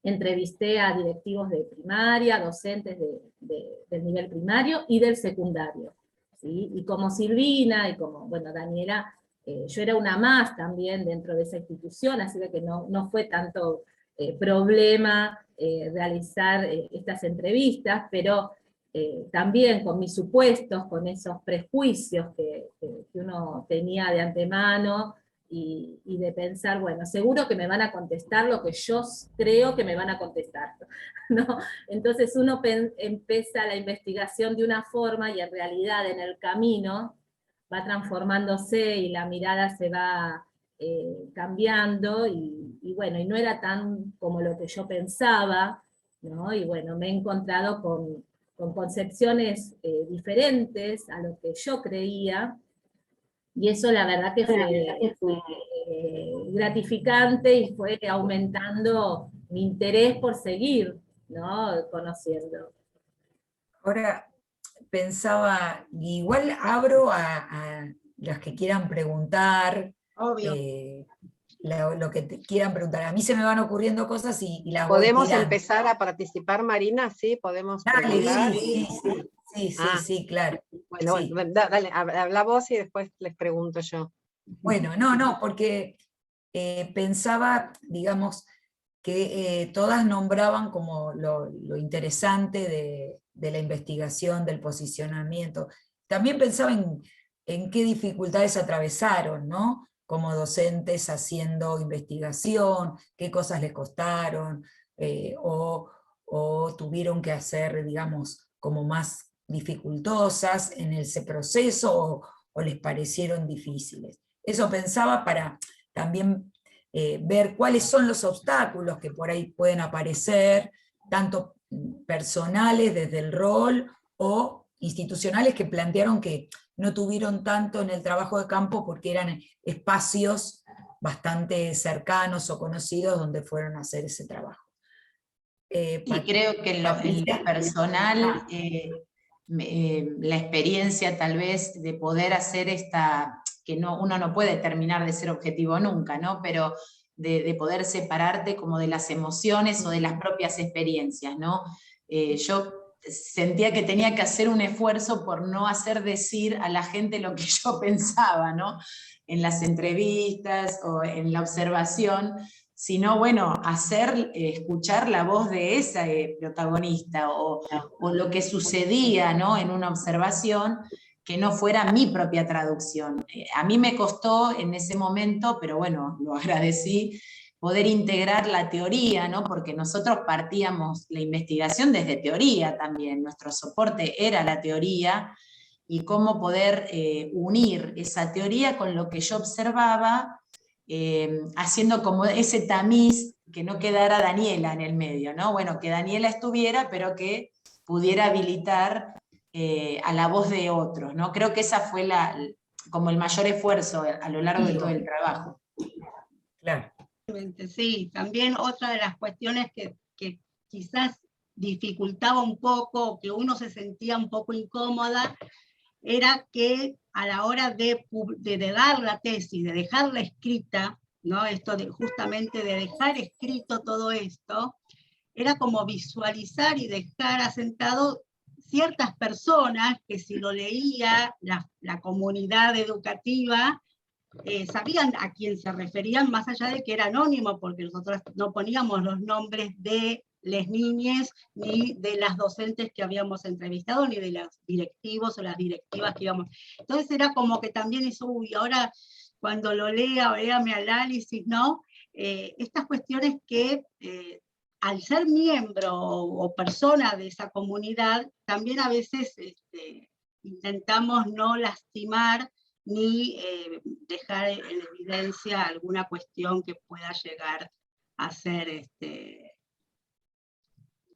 entrevisté a directivos de primaria, docentes del nivel primario y del secundario, ¿sí? Y como Silvina y como, bueno, Daniela, yo era una más también dentro de esa institución, así que no fue tanto problema realizar estas entrevistas, pero también con mis supuestos, con esos prejuicios que uno tenía de antemano, y de pensar, bueno, seguro que me van a contestar lo que yo creo que me van a contestar, ¿no? Entonces uno empieza la investigación de una forma, y en realidad en el camino va transformándose y la mirada se va cambiando, y bueno, y no era tan como lo que yo pensaba, ¿no? Y bueno, me he encontrado con concepciones diferentes a lo que yo creía, y eso la verdad que fue gratificante, y fue aumentando mi interés por seguir, ¿no? Conociendo. Ahora pensaba, igual abro a los que quieran preguntar, Obvio. lo que quieran preguntar. A mí se me van ocurriendo cosas y las voy ¿Podemos tirando. empezar a participar, Marina? ¿Sí? ¿Podemos Dale, preguntar? sí, claro. Bueno, Sí. bueno, dale, habla vos y después les pregunto yo. Bueno, no, porque pensaba, digamos, que todas nombraban como lo interesante de la investigación, del posicionamiento. También pensaba en qué dificultades atravesaron, ¿no? Como docentes haciendo investigación, qué cosas les costaron, o tuvieron que hacer, digamos, como más dificultosas en ese proceso, o les parecieron difíciles. Eso pensaba para también ver cuáles son los obstáculos que por ahí pueden aparecer, tanto personales desde el rol, o institucionales que plantearon que no tuvieron tanto en el trabajo de campo porque eran espacios bastante cercanos o conocidos donde fueron a hacer ese trabajo. Y creo que en lo personal, la experiencia tal vez de poder hacer que uno no puede terminar de ser objetivo nunca, ¿no? Pero de poder separarte como de las emociones o de las propias experiencias, ¿no? Yo sentía que tenía que hacer un esfuerzo por no hacer decir a la gente lo que yo pensaba, ¿no? En las entrevistas o en la observación, sino, bueno, escuchar la voz de esa protagonista, o lo que sucedía, ¿no? En una observación, que no fuera mi propia traducción. A mí me costó en ese momento, pero bueno, lo agradecí, poder integrar la teoría, ¿no? Porque nosotros partíamos la investigación desde teoría también, nuestro soporte era la teoría, y cómo poder unir esa teoría con lo que yo observaba, haciendo como ese tamiz, que no quedara Daniela en el medio, ¿no? Bueno, que Daniela estuviera, pero que pudiera habilitar a la voz de otros, ¿no? Creo que esa fue como el mayor esfuerzo a lo largo de todo el trabajo. Claro. Sí, también otra de las cuestiones que quizás dificultaba un poco, que uno se sentía un poco incómoda, era que a la hora de dar la tesis, de dejarla escrita, ¿no? Esto justamente de dejar escrito todo esto, era como visualizar y dejar asentado ciertas personas que si lo leía la comunidad educativa, sabían a quién se referían, más allá de que era anónimo, porque nosotros no poníamos los nombres de las niñas, ni de las docentes que habíamos entrevistado, ni de los directivos o las directivas que íbamos. Entonces era como que también eso, uy, ahora cuando lo lea, vea mi análisis, ¿no? Estas cuestiones que al ser miembro o persona de esa comunidad, también a veces intentamos no lastimar ni dejar en evidencia alguna cuestión que pueda llegar a ser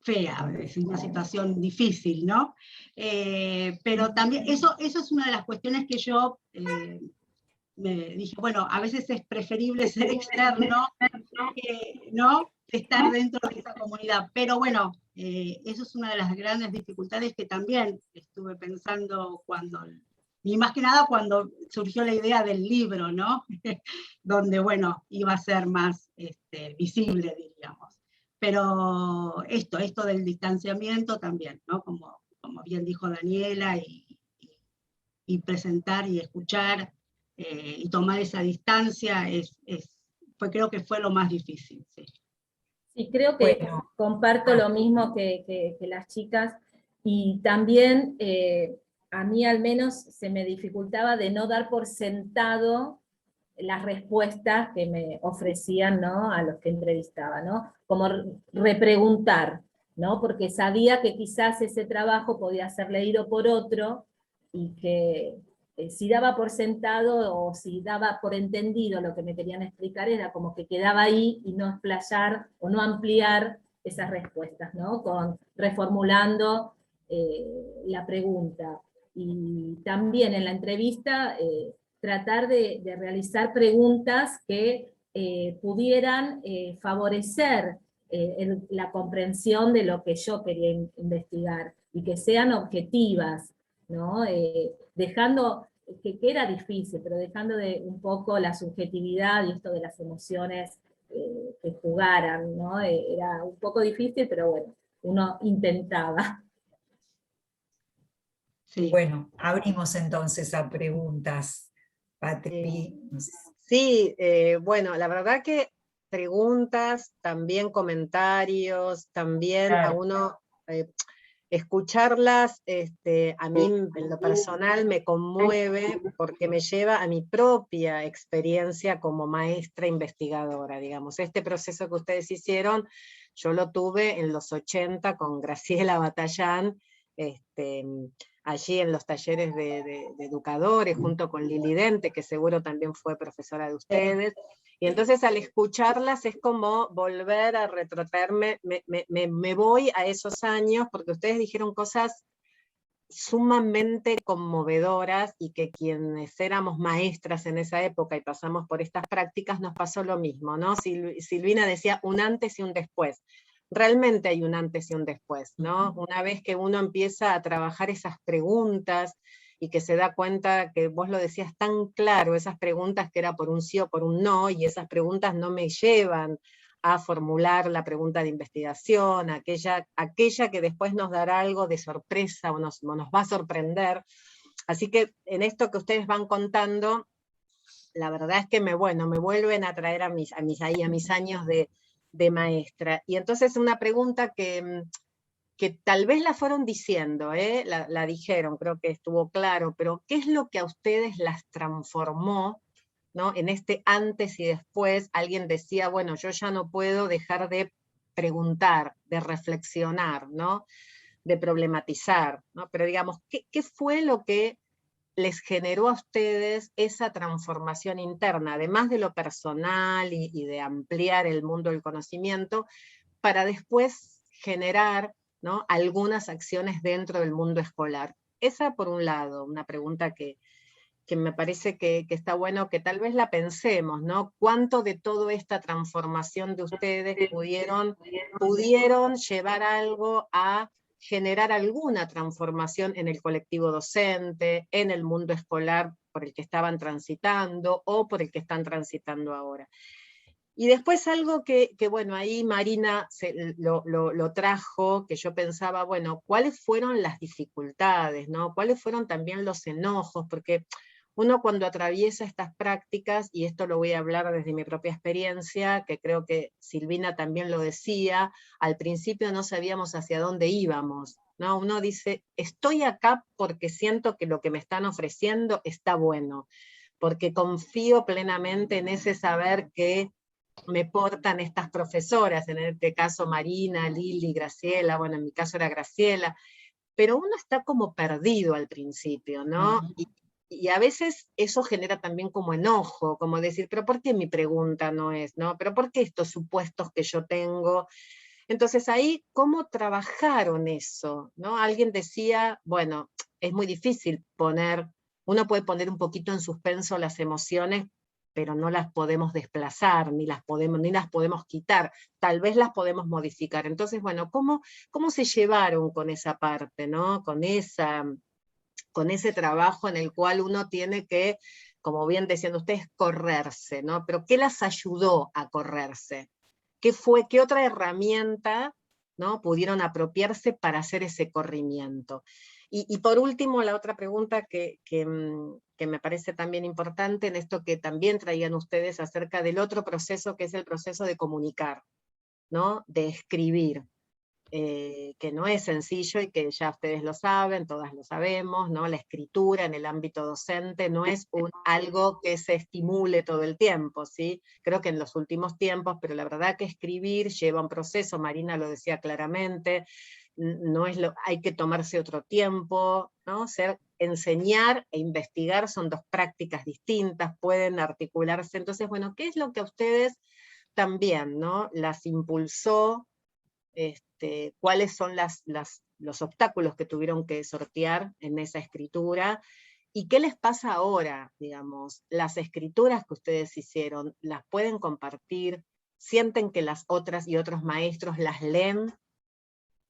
fea, es una situación difícil, ¿no? Pero también eso es una de las cuestiones que yo me dije, bueno, a veces es preferible ser externo, ¿no? Estar dentro de esa comunidad. Pero bueno, eso es una de las grandes dificultades que también estuve pensando y más que nada cuando surgió la idea del libro, ¿no? Donde, bueno, iba a ser más visible, diríamos. Pero esto del distanciamiento también, ¿no? Como bien dijo Daniela, y presentar y escuchar y tomar esa distancia creo que fue lo más difícil. Sí. Sí, creo que Bueno. comparto lo mismo que las chicas, y también a mí al menos se me dificultaba de no dar por sentado las respuestas que me ofrecían, ¿no?, a los que entrevistaba, ¿no? Como repreguntar, ¿no? Porque sabía que quizás ese trabajo podía ser leído por otro, y que si daba por sentado o si daba por entendido lo que me querían explicar, era como que quedaba ahí y no explayar o no ampliar esas respuestas, ¿no? Reformulando la pregunta. Y también en la entrevista tratar de realizar preguntas que pudieran favorecer la comprensión de lo que yo quería investigar, y que sean objetivas, ¿no? Dejando, que era difícil, pero dejando de un poco la subjetividad y esto de las emociones que jugaran, ¿no? Era un poco difícil, pero bueno, uno intentaba. Sí. Bueno, abrimos entonces a preguntas. Patri. Sí, bueno, la verdad que preguntas, también comentarios, también Claro. a uno escucharlas, a mí en lo personal me conmueve porque me lleva a mi propia experiencia como maestra investigadora, digamos. Este proceso que ustedes hicieron, yo lo tuve en los 80 con Graciela Batallán, allí en los talleres de educadores, junto con Lili Dente, que seguro también fue profesora de ustedes. Y entonces al escucharlas es como volver a retrotraerme, me voy a esos años, porque ustedes dijeron cosas sumamente conmovedoras, y que quienes éramos maestras en esa época y pasamos por estas prácticas nos pasó lo mismo, ¿no? Silvina decía un antes y un después. Realmente hay un antes y un después, ¿no? Una vez que uno empieza a trabajar esas preguntas y que se da cuenta que vos lo decías tan claro, esas preguntas que era por un sí o por un no, y esas preguntas no me llevan a formular la pregunta de investigación, aquella que después nos dará algo de sorpresa o nos va a sorprender. Así que en esto que ustedes van contando, la verdad es que me vuelven a traer a mis años de maestra. Y entonces una pregunta que tal vez la fueron diciendo, la dijeron, creo que estuvo claro, pero ¿qué es lo que a ustedes las transformó, ¿no? En este antes y después? Alguien decía, bueno, yo ya no puedo dejar de preguntar, de reflexionar, ¿no? De problematizar, ¿no? Pero digamos, ¿qué fue lo que les generó a ustedes esa transformación interna, además de lo personal y de ampliar el mundo del conocimiento, para después generar, ¿no?, algunas acciones dentro del mundo escolar? Esa por un lado, una pregunta que me parece que está bueno que tal vez la pensemos, ¿no? ¿Cuánto de toda esta transformación de ustedes pudieron llevar algo a generar alguna transformación en el colectivo docente, en el mundo escolar por el que estaban transitando o por el que están transitando ahora? Y después algo que bueno, ahí Marina lo trajo, que yo pensaba, bueno, ¿cuáles fueron las dificultades, ¿no? ¿Cuáles fueron también los enojos? Porque uno cuando atraviesa estas prácticas, y esto lo voy a hablar desde mi propia experiencia, que creo que Silvina también lo decía, al principio no sabíamos hacia dónde íbamos, ¿no? Uno dice, estoy acá porque siento que lo que me están ofreciendo está bueno, porque confío plenamente en ese saber que me portan estas profesoras, en este caso Marina, Lili, Graciela, bueno, en mi caso era Graciela, pero uno está como perdido al principio, ¿no? Y a veces eso genera también como enojo, como decir, pero ¿por qué mi pregunta no es, no? ¿Pero por qué estos supuestos que yo tengo? Entonces ahí, ¿cómo trabajaron eso? ¿No? Alguien decía, bueno, es muy difícil uno puede poner un poquito en suspenso las emociones, pero no las podemos desplazar, ni las podemos quitar, tal vez las podemos modificar. Entonces, bueno, ¿cómo se llevaron con esa parte, ¿no? Con ese trabajo en el cual uno tiene que, como bien decían ustedes, correrse, ¿no? Pero ¿qué las ayudó a correrse? ¿Qué otra herramienta, ¿no? pudieron apropiarse para hacer ese corrimiento? Y por último, la otra pregunta que me parece también importante en esto que también traían ustedes acerca del otro proceso, que es el proceso de comunicar, ¿no? De escribir, que no es sencillo y que ya ustedes lo saben, todas lo sabemos, ¿no? La escritura en el ámbito docente no es algo que se estimule todo el tiempo, ¿sí? Creo que en los últimos tiempos, pero la verdad que escribir lleva un proceso, Marina lo decía claramente, hay que tomarse otro tiempo, ¿no? Enseñar e investigar son dos prácticas distintas, pueden articularse. Entonces, bueno, ¿qué es lo que a ustedes también, ¿no? las impulsó? Cuáles son los obstáculos que tuvieron que sortear en esa escritura, y qué les pasa ahora, digamos, las escrituras que ustedes hicieron, ¿las pueden compartir? ¿Sienten que las otras y otros maestros las leen?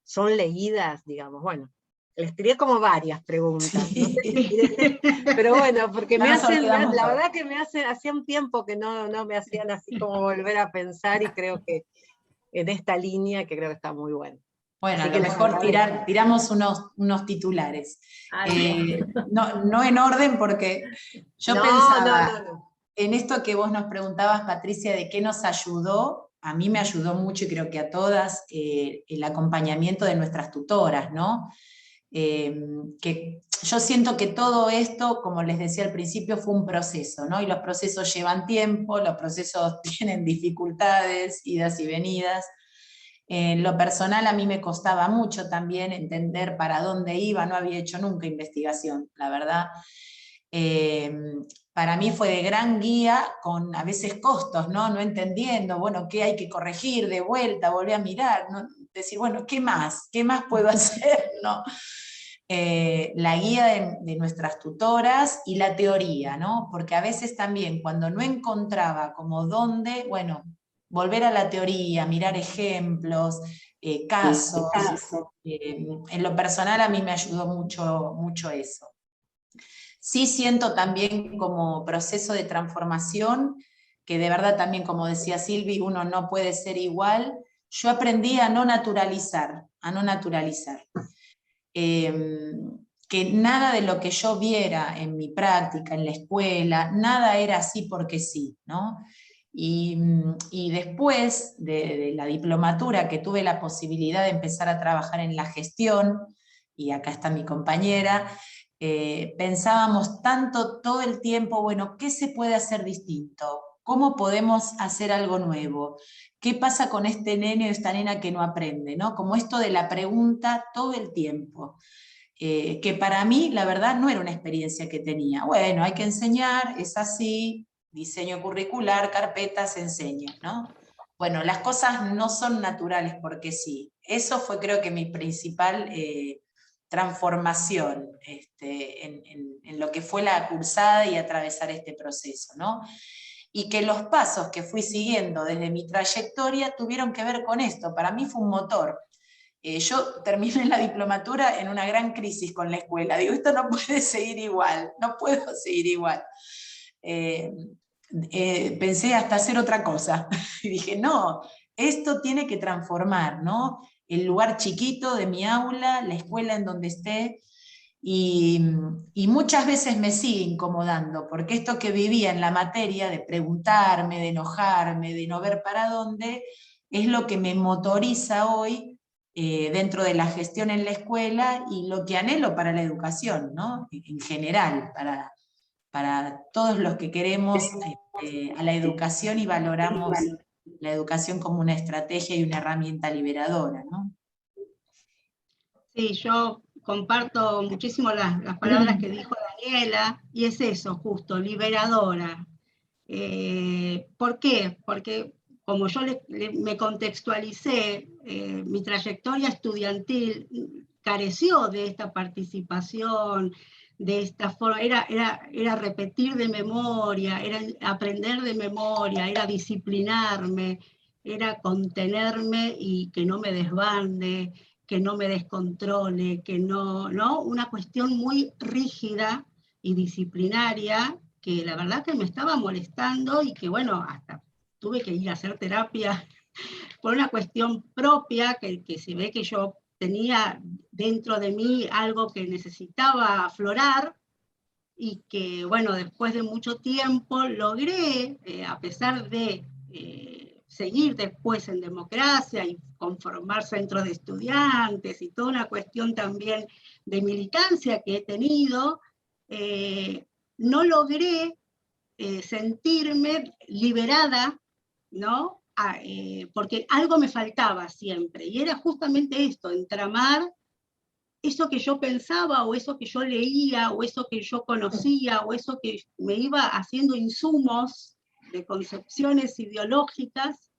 ¿Son leídas, digamos? Bueno, les tiré como varias preguntas, Sí. no sé si pero bueno, porque No nos olvidamos la todo. verdad que hacía un tiempo que no me hacían así como volver a pensar, y creo que en esta línea, que creo que está muy bueno. Bueno, Así a que lo les mejor agradezco. tiramos unos titulares. Bien. No en orden, porque yo No. pensaba en esto que vos nos preguntabas, Patricia, de qué nos ayudó. A mí me ayudó mucho, y creo que a todas, el acompañamiento de nuestras tutoras, ¿no? Que yo siento que todo esto, como les decía al principio, fue un proceso, ¿no? Y los procesos llevan tiempo, los procesos tienen dificultades, idas y venidas. En lo personal a mí me costaba mucho también entender para dónde iba, no había hecho nunca investigación, la verdad. Para mí fue de gran guía, con a veces costos, ¿no? No entendiendo, bueno, qué hay que corregir de vuelta, volver a mirar, ¿no? Decir, bueno, ¿qué más? ¿Qué más puedo hacer? ¿No? La guía de nuestras tutoras y la teoría, ¿no? Porque a veces también cuando no encontraba como dónde, bueno, volver a la teoría, mirar ejemplos, casos. En lo personal a mí me ayudó mucho eso. Sí siento también como proceso de transformación, que de verdad también, como decía Silvi, uno no puede ser igual. Yo aprendí a no naturalizar, que nada de lo que yo viera en mi práctica, en la escuela, nada era así porque sí, ¿no? Y después de la diplomatura, que tuve la posibilidad de empezar a trabajar en la gestión, y acá está mi compañera, pensábamos tanto todo el tiempo, bueno, ¿qué se puede hacer distinto? ¿Cómo podemos hacer algo nuevo? ¿Qué pasa con este nene o esta nena que no aprende? ¿No? Como esto de la pregunta todo el tiempo. Que para mí, la verdad, no era una experiencia que tenía. Bueno, hay que enseñar, es así, diseño curricular, carpeta, se enseña, ¿no? Bueno, las cosas no son naturales porque sí. Eso fue, creo que, mi principal transformación en lo que fue la cursada y atravesar este proceso, ¿no? Y que los pasos que fui siguiendo desde mi trayectoria tuvieron que ver con esto. Para mí fue un motor. Yo terminé la diplomatura en una gran crisis con la escuela. Digo, esto no puede seguir igual, no puedo seguir igual. pensé hasta hacer otra cosa. Y dije, no, esto tiene que transformar, ¿no? El lugar chiquito de mi aula, la escuela en donde esté, y muchas veces me sigue incomodando, porque esto que vivía en la materia, de preguntarme, de enojarme, de no ver para dónde, es lo que me motoriza hoy dentro de la gestión en la escuela y lo que anhelo para la educación, ¿no? En general, para todos los que queremos a la educación y valoramos la educación como una estrategia y una herramienta liberadora, ¿no? Sí, yo comparto muchísimo las palabras que dijo Daniela, y es eso, justo, liberadora. ¿Por qué? Porque como yo me contextualicé, mi trayectoria estudiantil careció de esta participación, de esta forma, era repetir de memoria, era aprender de memoria, era disciplinarme, era contenerme y que no me desbande, que no me descontrole, que no, una cuestión muy rígida y disciplinaria, que la verdad que me estaba molestando y que bueno, hasta tuve que ir a hacer terapia por una cuestión propia, que se ve que yo tenía dentro de mí algo que necesitaba aflorar, y que bueno, después de mucho tiempo logré, a pesar de seguir después en democracia y conformar centros de estudiantes y toda una cuestión también de militancia que he tenido, no logré sentirme liberada, ¿no? Porque algo me faltaba siempre, y era justamente esto, entramar eso que yo pensaba, o eso que yo leía, o eso que yo conocía, o eso que me iba haciendo insumos de concepciones ideológicas,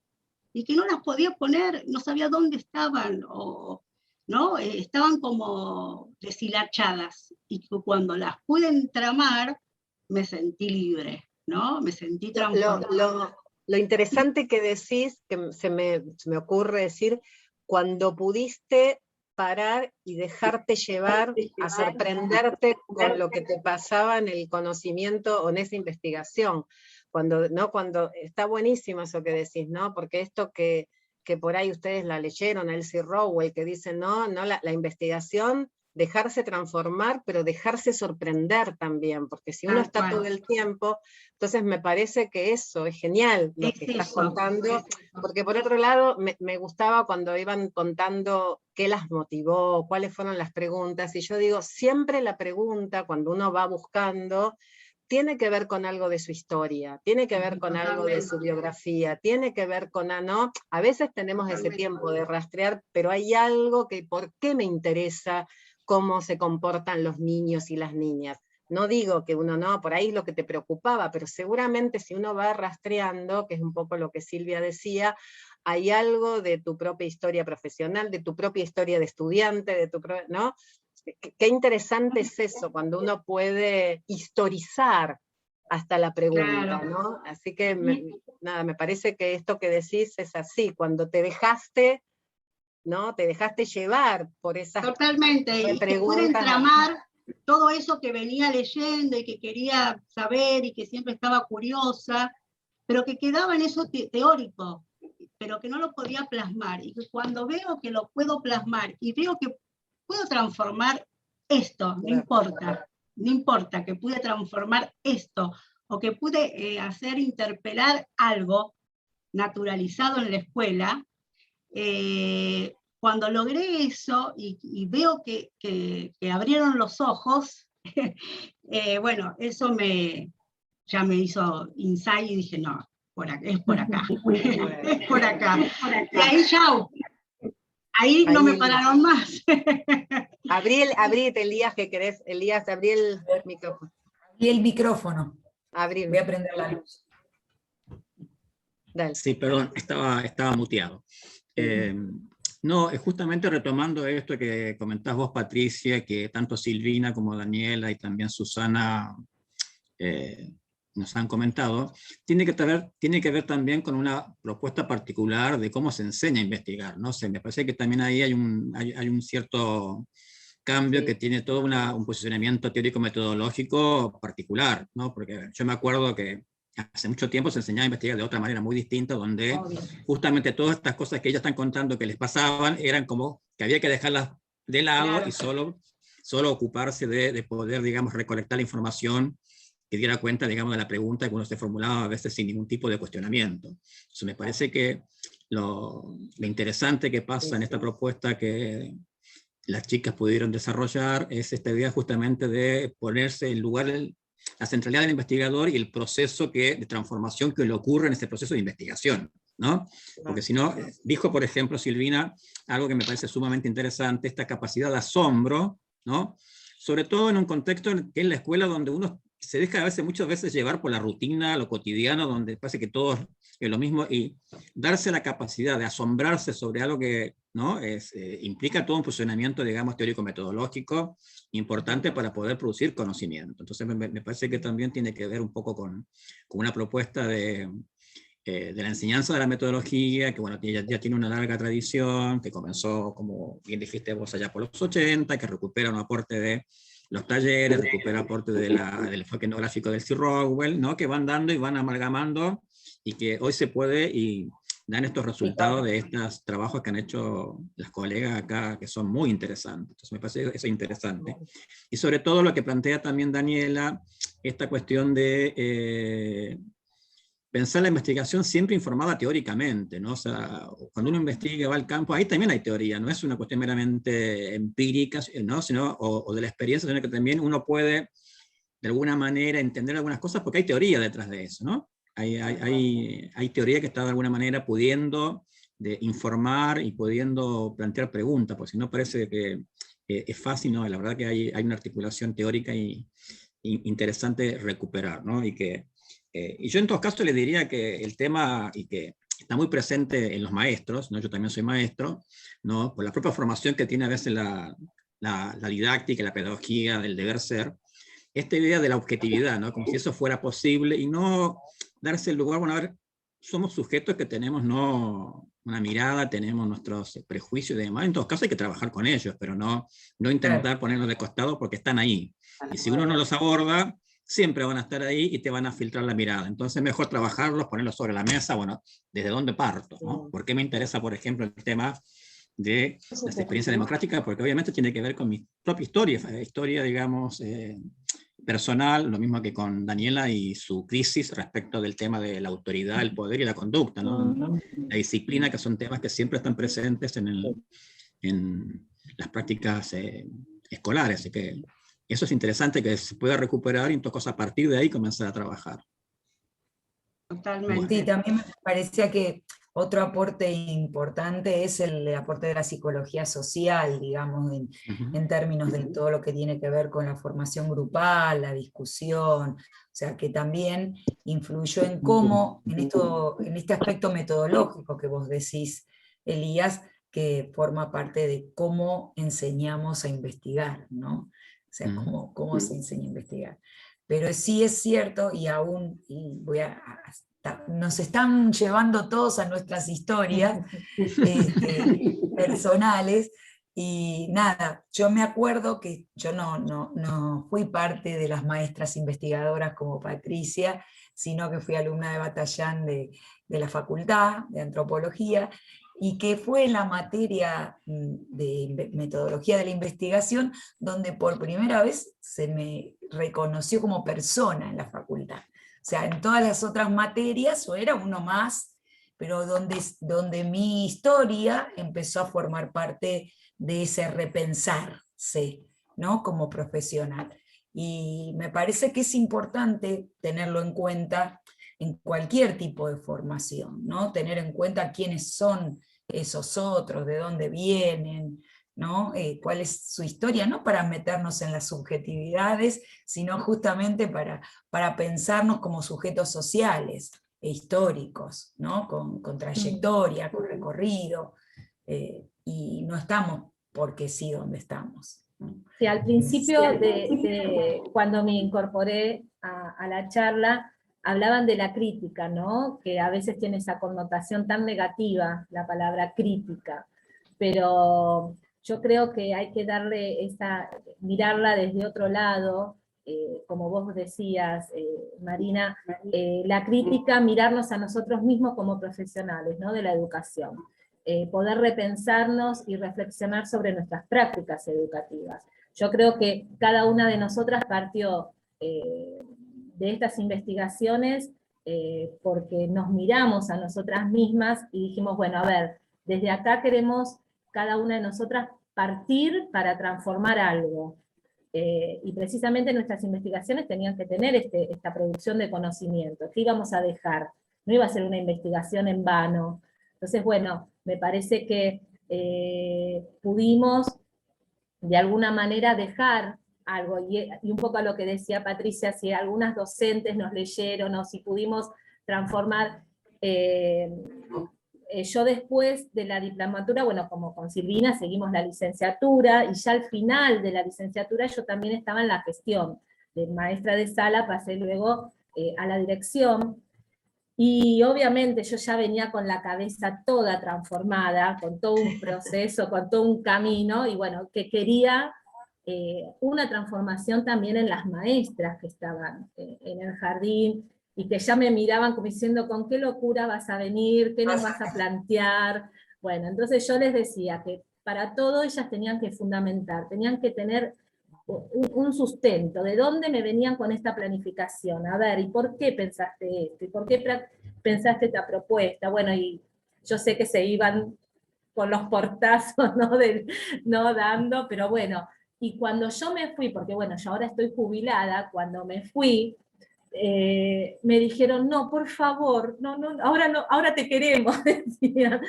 y que no las podía poner, no sabía dónde estaban, ¿no? Estaban como deshilachadas, y cuando las pude entramar, me sentí libre, ¿no? Me sentí transformada. Lo interesante que decís, que se me ocurre decir, cuando pudiste parar y dejarte llevar a sorprenderte con lo que te pasaba en el conocimiento o en esa investigación. Cuando está buenísimo eso que decís, ¿no? Porque esto que por ahí ustedes la leyeron, Elsie Rowell, que dice, no, la investigación, dejarse transformar, pero dejarse sorprender también, porque si uno está todo el tiempo, entonces me parece que eso es genial lo que estás contando, porque por otro lado me gustaba cuando iban contando qué las motivó, cuáles fueron las preguntas, y yo digo, siempre la pregunta, cuando uno va buscando, tiene que ver con algo de su historia, tiene que ver con algo de su biografía, tiene que ver con, ¿no? A veces tenemos ese tiempo de rastrear, pero hay algo que, ¿por qué me interesa cómo se comportan los niños y las niñas? No digo que uno no, por ahí es lo que te preocupaba, pero seguramente si uno va rastreando, que es un poco lo que Silvia decía, hay algo de tu propia historia profesional, de tu propia historia de estudiante, ¿no? Qué interesante es eso, cuando uno puede historizar hasta la pregunta, ¿no? Así que, me parece que esto que decís es así, cuando te dejaste, ¿no? Te dejaste llevar por esas totalmente, y que pude entramar todo eso que venía leyendo y que quería saber y que siempre estaba curiosa, pero que quedaba en eso teórico, pero que no lo podía plasmar, y que cuando veo que lo puedo plasmar y veo que puedo transformar esto, no importa que pude transformar esto, o que pude hacer interpelar algo naturalizado en la escuela, cuando logré eso y veo que abrieron los ojos, bueno, eso ya me hizo insight y dije, no, es por acá, es por acá. Y ahí chau, ahí no me pararon más. Abrite, Elías, que querés. Elías, abrí el micrófono. Abrí el micrófono. Abrí. Voy a prender la luz. Dale. Sí, perdón, estaba muteado. No, justamente retomando esto que comentás vos, Patricia, que tanto Silvina como Daniela y también Susana nos han comentado, tiene que ver también con una propuesta particular de cómo se enseña a investigar, ¿no? Me parece que también ahí hay un cierto cambio que tiene todo un posicionamiento teórico-metodológico particular, ¿no? Porque yo me acuerdo que hace mucho tiempo se enseñaba a investigar de otra manera muy distinta, donde Obvio. justamente todas estas cosas que ellos están contando que les pasaban, eran como que había que dejarlas de lado Claro. y solo ocuparse de poder, digamos, recolectar la información que diera cuenta, digamos, de la pregunta que uno se formulaba a veces sin ningún tipo de cuestionamiento. Entonces me parece que lo interesante que pasa en esta propuesta que las chicas pudieron desarrollar es esta idea justamente de ponerse en lugar la centralidad del investigador y el proceso de transformación que le ocurre en ese proceso de investigación, ¿no? Porque si no, dijo, por ejemplo, Silvina, algo que me parece sumamente interesante, esta capacidad de asombro, ¿no? Sobre todo en un contexto que es la escuela, donde uno se deja muchas veces llevar por la rutina, lo cotidiano, donde parece que todo es lo mismo, y darse la capacidad de asombrarse sobre algo que, ¿no? Implica todo un funcionamiento, digamos, teórico-metodológico importante para poder producir conocimiento. Entonces me parece que también tiene que ver un poco con una propuesta de la enseñanza de la metodología, que bueno, ya tiene una larga tradición, que comenzó, como bien dijiste vos, allá por los 80, que recupera un aporte de los talleres, recupera aporte del enfoque etnográfico del C. Rowell, ¿no? Que van dando y van amalgamando, y que hoy se puede y dan estos resultados de estos trabajos que han hecho las colegas acá, que son muy interesantes. Entonces me parece eso interesante. Y sobre todo lo que plantea también Daniela, esta cuestión de pensar la investigación siempre informada teóricamente, ¿no? O sea, cuando uno investiga, va al campo, ahí también hay teoría, no es una cuestión meramente empírica, ¿no? Sino, o de la experiencia, sino que también uno puede, de alguna manera, entender algunas cosas porque hay teoría detrás de eso, ¿no? Hay teoría que está de alguna manera pudiendo informar y pudiendo plantear preguntas, porque si no parece que es fácil, ¿no? La verdad que hay una articulación teórica y interesante recuperar, ¿no? Y yo en todo caso le diría que el tema, y que está muy presente en los maestros, ¿no? Yo también soy maestro, ¿no? Por la propia formación que tiene a veces la didáctica, la pedagogía, del deber ser, esta idea de la objetividad, ¿no? Como si eso fuera posible y no darse el lugar, bueno, a ver, somos sujetos que tenemos, ¿no?, una mirada, tenemos nuestros prejuicios y demás, en todo caso hay que trabajar con ellos, pero no intentar ponerlos de costado porque están ahí. Y si uno no los aborda, siempre van a estar ahí y te van a filtrar la mirada. Entonces mejor trabajarlos, ponerlos sobre la mesa, bueno, ¿desde dónde parto, no? ¿Por qué me interesa, por ejemplo, el tema de las experiencias democráticas? Porque obviamente tiene que ver con mi propia historia, digamos, personal, lo mismo que con Daniela y su crisis respecto del tema de la autoridad, el poder y la conducta, ¿no? La disciplina, que son temas que siempre están presentes en las prácticas escolares. Así que eso es interesante, que se pueda recuperar y entonces a partir de ahí comenzar a trabajar. Totalmente. Sí, también me parecía que otro aporte importante es el aporte de la psicología social, digamos, en términos de todo lo que tiene que ver con la formación grupal, la discusión, o sea, que también influyó en cómo, en este aspecto metodológico que vos decís, Elías, que forma parte de cómo enseñamos a investigar, ¿no? O sea, cómo se enseña a investigar. Pero sí es cierto, y aún nos están llevando todos a nuestras historias personales, y nada, yo me acuerdo que yo no fui parte de las maestras investigadoras como Patricia, sino que fui alumna de Batallán de la facultad de antropología, y que fue la materia de metodología de la investigación donde por primera vez se me reconoció como persona en la facultad. O sea, en todas las otras materias o era uno más, pero donde mi historia empezó a formar parte de ese repensarse, ¿no?, como profesional. Y me parece que es importante tenerlo en cuenta en cualquier tipo de formación, ¿no? Tener en cuenta quiénes son esos otros, de dónde vienen, ¿no? Cuál es su historia, no para meternos en las subjetividades, sino justamente para pensarnos como sujetos sociales e históricos, ¿no? Con trayectoria, con recorrido, y no estamos porque sí donde estamos, ¿no? Sí, al principio cuando me incorporé a la charla, hablaban de la crítica, ¿no? Que a veces tiene esa connotación tan negativa, la palabra crítica, pero yo creo que hay que mirarla desde otro lado, como vos decías, Marina, la crítica, mirarnos a nosotros mismos como profesionales, ¿no?, de la educación. Poder repensarnos y reflexionar sobre nuestras prácticas educativas. Yo creo que cada una de nosotras partió de estas investigaciones porque nos miramos a nosotras mismas y dijimos, bueno, a ver, desde acá queremos cada una de nosotras partir para transformar algo. Y precisamente nuestras investigaciones tenían que tener esta producción de conocimiento. ¿Qué íbamos a dejar? No iba a ser una investigación en vano. Entonces, bueno, me parece que pudimos de alguna manera dejar algo, y un poco a lo que decía Patricia, si algunas docentes nos leyeron, o si pudimos transformar. Yo después de la diplomatura, bueno, como con Silvina, seguimos la licenciatura, y ya al final de la licenciatura yo también estaba en la gestión. De maestra de sala pasé luego a la dirección, y obviamente yo ya venía con la cabeza toda transformada, con todo un proceso, con todo un camino, y bueno, que quería una transformación también en las maestras que estaban en el jardín, y que ya me miraban como diciendo, ¿con qué locura vas a venir? ¿Qué nos vas a plantear? Bueno, entonces yo les decía que para todo ellas tenían que fundamentar, tenían que tener un sustento, de dónde me venían con esta planificación, a ver, ¿y por qué pensaste esto? ¿Y por qué pensaste esta propuesta? Bueno, y yo sé que se iban con los portazos, ¿no? Dando, pero bueno, y cuando yo me fui, porque bueno, yo ahora estoy jubilada, cuando me fui, me dijeron, no, por favor, no, ahora te queremos, decían.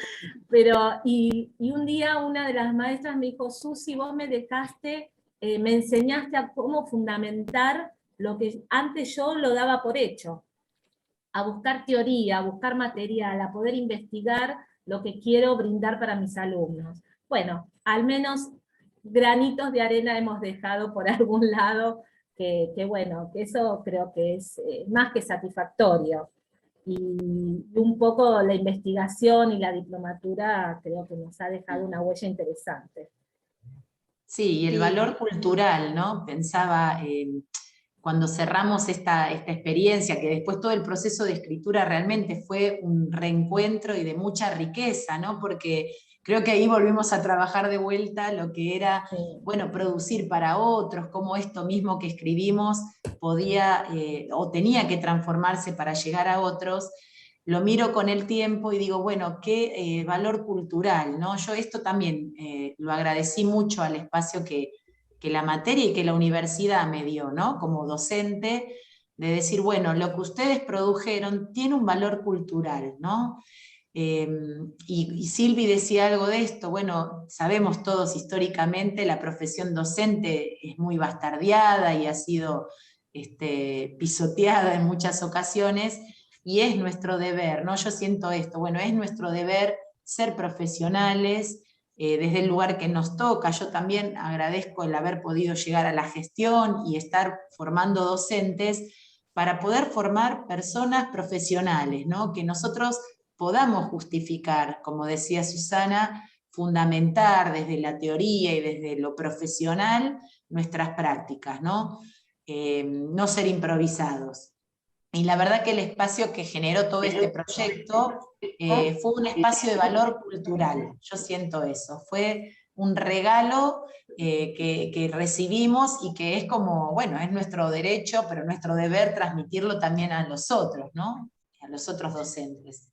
Pero, y un día una de las maestras me dijo, Susi, vos me dejaste, me enseñaste a cómo fundamentar lo que antes yo lo daba por hecho, a buscar teoría, a buscar material, a poder investigar lo que quiero brindar para mis alumnos. Bueno, al menos granitos de arena hemos dejado por algún lado, que bueno, que eso creo que es más que satisfactorio. Y un poco la investigación y la diplomatura creo que nos ha dejado una huella interesante. Sí, y el valor cultural, ¿no? Pensaba, cuando cerramos esta experiencia, que después todo el proceso de escritura realmente fue un reencuentro y de mucha riqueza, ¿no? Porque creo que ahí volvimos a trabajar de vuelta lo que era, bueno, producir para otros, cómo esto mismo que escribimos podía o tenía que transformarse para llegar a otros. Lo miro con el tiempo y digo, bueno, qué valor cultural, ¿no? Yo esto también lo agradecí mucho al espacio que la materia y que la universidad me dio, ¿no? Como docente, de decir, bueno, lo que ustedes produjeron tiene un valor cultural, ¿no? Y Silvi decía algo de esto, bueno, sabemos todos históricamente, la profesión docente es muy bastardeada y ha sido pisoteada en muchas ocasiones, y es nuestro deber, ¿no? Yo siento esto, bueno, es nuestro deber ser profesionales, desde el lugar que nos toca. Yo también agradezco el haber podido llegar a la gestión y estar formando docentes para poder formar personas profesionales, ¿no? Que nosotros podamos justificar, como decía Susana, fundamentar desde la teoría y desde lo profesional nuestras prácticas, ¿no? No ser improvisados. Y la verdad que el espacio que generó todo este proyecto fue un espacio de valor cultural, yo siento eso, fue un regalo que recibimos y que es como, bueno, es nuestro derecho, pero nuestro deber transmitirlo también a los otros, ¿no? A los otros docentes.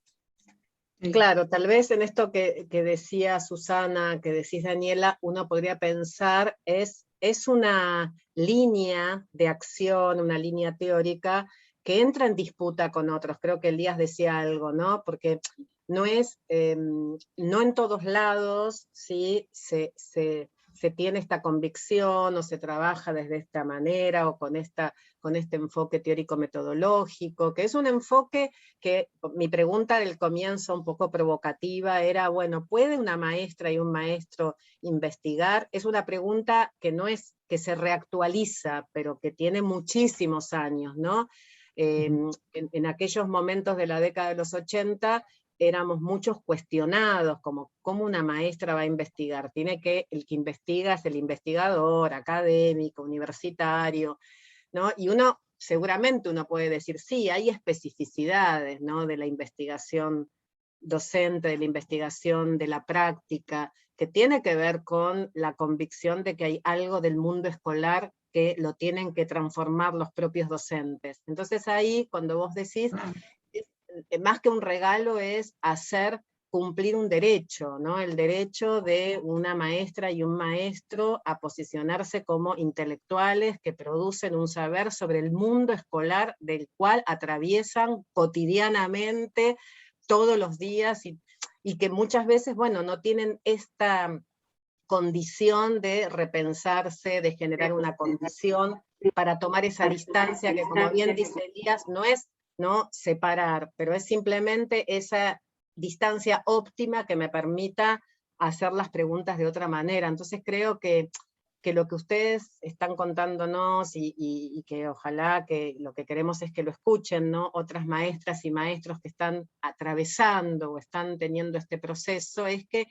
Claro, tal vez en esto que decía Susana, que decís Daniela, uno podría pensar es una línea de acción, una línea teórica que entra en disputa con otros. Creo que Elías decía algo, ¿no? Porque no es, no en todos lados, ¿sí? se tiene esta convicción o se trabaja desde esta manera o con este enfoque teórico-metodológico, que es un enfoque que, mi pregunta del comienzo un poco provocativa era, bueno, ¿puede una maestra y un maestro investigar? Es una pregunta que no es que se reactualiza, pero que tiene muchísimos años, ¿no? En aquellos momentos de la década de los 80, éramos muchos cuestionados, como cómo una maestra va a investigar. El que investiga es el investigador, académico, universitario. ¿no? Y uno, seguramente uno puede decir, sí, hay especificidades, ¿no?, de la investigación docente, de la investigación, de la práctica, que tiene que ver con la convicción de que hay algo del mundo escolar que lo tienen que transformar los propios docentes. Entonces ahí, cuando vos decís, más que un regalo es hacer cumplir un derecho, ¿no? El derecho de una maestra y un maestro a posicionarse como intelectuales que producen un saber sobre el mundo escolar del cual atraviesan cotidianamente todos los días, y que muchas veces, bueno, no tienen esta condición de repensarse, de generar una condición para tomar esa distancia que, como bien dice Elías, no es, ¿no?, separar, pero es simplemente esa distancia óptima que me permita hacer las preguntas de otra manera. Entonces creo que lo que ustedes están contándonos, y que ojalá que lo que queremos es que lo escuchen, ¿no?, otras maestras y maestros que están atravesando o están teniendo este proceso, es que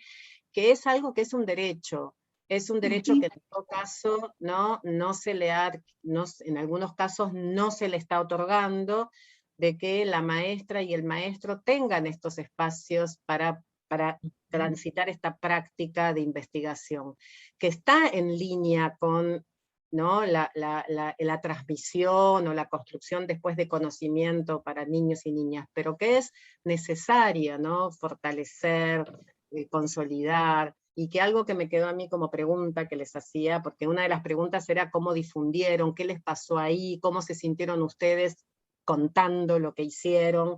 es algo que es un derecho que en todo caso no se le en algunos casos no se le está otorgando, de que la maestra y el maestro tengan estos espacios para transitar esta práctica de investigación, que está en línea con, ¿no?, la transmisión o la construcción después de conocimiento para niños y niñas, pero que es necesaria, ¿no?, fortalecer, consolidar, y que algo que me quedó a mí como pregunta que les hacía, porque una de las preguntas era cómo difundieron, qué les pasó ahí, cómo se sintieron ustedes contando lo que hicieron.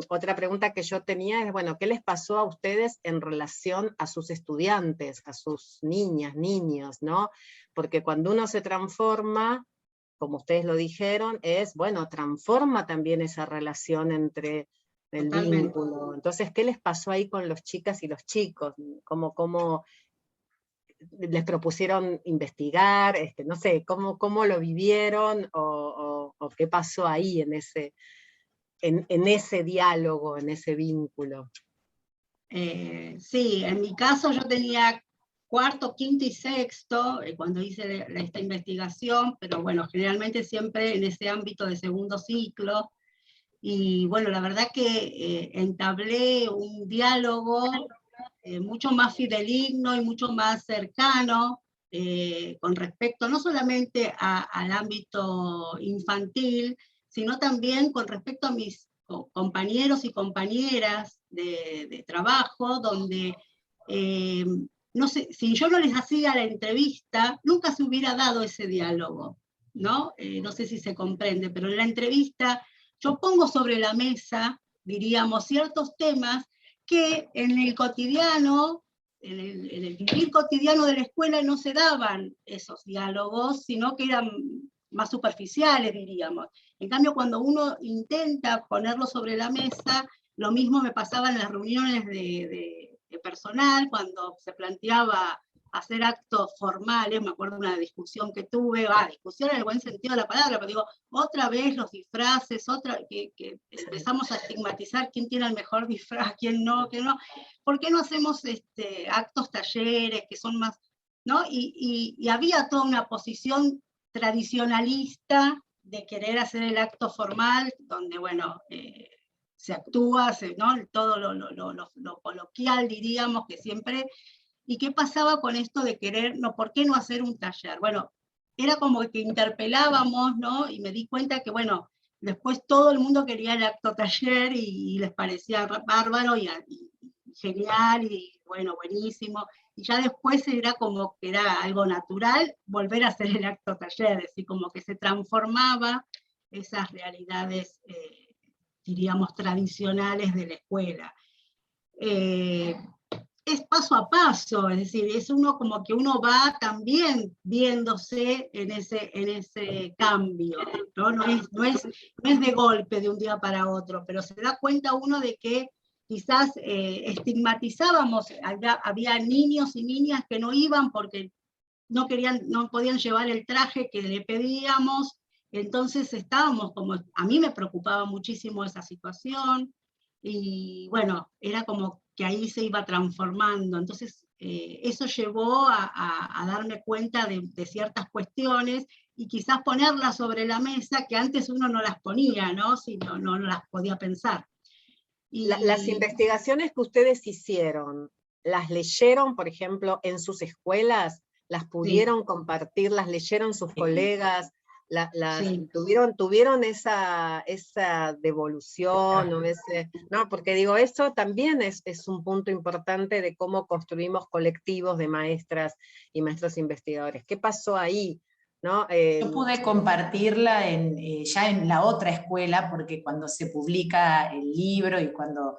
Otra pregunta que yo tenía es, bueno, ¿qué les pasó a ustedes en relación a sus estudiantes, a sus niñas, niños, ¿no? Porque cuando uno se transforma, como ustedes lo dijeron, bueno, transforma también esa relación entre el vínculo. Entonces, ¿qué les pasó ahí con los chicas y los chicos? ¿Cómo les propusieron investigar? No sé, ¿cómo lo vivieron? ¿O qué pasó ahí en ese diálogo, en ese vínculo? Sí, en mi caso yo tenía cuarto, quinto y sexto cuando hice esta investigación, pero bueno, generalmente siempre en ese ámbito de segundo ciclo. Y bueno, la verdad que entablé un diálogo mucho más fideligno y mucho más cercano con respecto no solamente al ámbito infantil, sino también con respecto a mis compañeros y compañeras de trabajo, donde no sé, si yo no les hacía la entrevista, nunca se hubiera dado ese diálogo, ¿no? No sé si se comprende, pero en la entrevista yo pongo sobre la mesa, diríamos, ciertos temas que en el cotidiano, en el vivir cotidiano de la escuela no se daban esos diálogos, sino que eran más superficiales, diríamos. En cambio, cuando uno intenta ponerlo sobre la mesa, lo mismo me pasaba en las reuniones de personal, cuando se planteaba hacer actos formales. Me acuerdo de una discusión que tuve, discusión en el buen sentido de la palabra, pero digo, otra vez los disfraces, que empezamos a estigmatizar quién tiene el mejor disfraz, quién no, ¿por qué no hacemos actos, talleres, que son más, ¿no? Y había toda una posición tradicionalista de querer hacer el acto formal, donde, bueno, se actúa, ¿no?, todo lo coloquial, diríamos, que siempre. ¿Y qué pasaba con esto de querer, ¿por qué no hacer un taller? Bueno, era como que interpelábamos, ¿no? Y me di cuenta que, bueno, después todo el mundo quería el acto taller y les parecía bárbaro y genial, y bueno, buenísimo. Y ya después era como que era algo natural volver a hacer el acto taller, es decir, como que se transformaba esas realidades, diríamos, tradicionales de la escuela. Es paso a paso, es decir, es uno como que uno va también viéndose en ese cambio, ¿no? No es de golpe de un día para otro, pero se da cuenta uno de que quizás estigmatizábamos, había niños y niñas que no iban porque no podían llevar el traje que le pedíamos. Entonces estábamos como, a mí me preocupaba muchísimo esa situación, y bueno, era como que ahí se iba transformando. Entonces eso llevó a darme cuenta de ciertas cuestiones y quizás ponerlas sobre la mesa, que antes uno no las ponía, ¿no? Si no las podía pensar. Y Las investigaciones que ustedes hicieron, ¿las leyeron, por ejemplo, en sus escuelas? ¿Las pudieron compartir? ¿Las leyeron sus colegas? Sí. ¿Tuvieron esa devolución? O ese, no, porque digo, eso también es un punto importante de cómo construimos colectivos de maestras y maestros investigadores. ¿Qué pasó ahí? ¿No? Yo pude compartirla ya en la otra escuela, porque cuando se publica el libro y cuando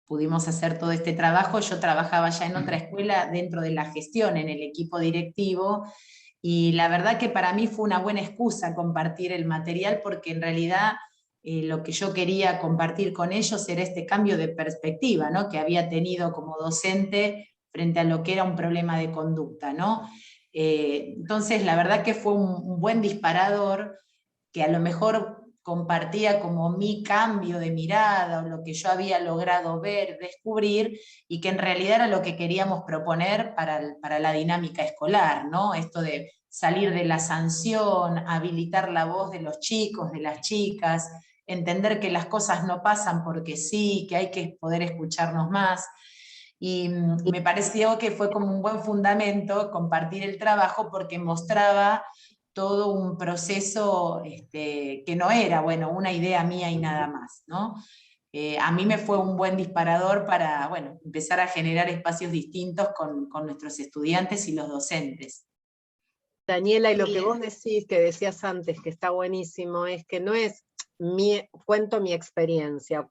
pudimos hacer todo este trabajo, yo trabajaba ya en otra escuela dentro de la gestión, en el equipo directivo, y la verdad que para mí fue una buena excusa compartir el material, porque en realidad lo que yo quería compartir con ellos era este cambio de perspectiva, ¿no? Que había tenido como docente frente a lo que era un problema de conducta, ¿no? Entonces la verdad que fue un buen disparador, que a lo mejor compartía como mi cambio de mirada o lo que yo había logrado ver, descubrir, y que en realidad era lo que queríamos proponer para la dinámica escolar, ¿no? Esto de salir de la sanción, habilitar la voz de los chicos, de las chicas, entender que las cosas no pasan porque sí, que hay que poder escucharnos más. Y me pareció que fue como un buen fundamento compartir el trabajo, porque mostraba todo un proceso que no era, bueno, una idea mía y nada más, ¿no? A mí me fue un buen disparador para, bueno, empezar a generar espacios distintos con nuestros estudiantes y los docentes. Daniela, y lo que vos decís, que decías antes, que está buenísimo, es que no es cuento mi experiencia,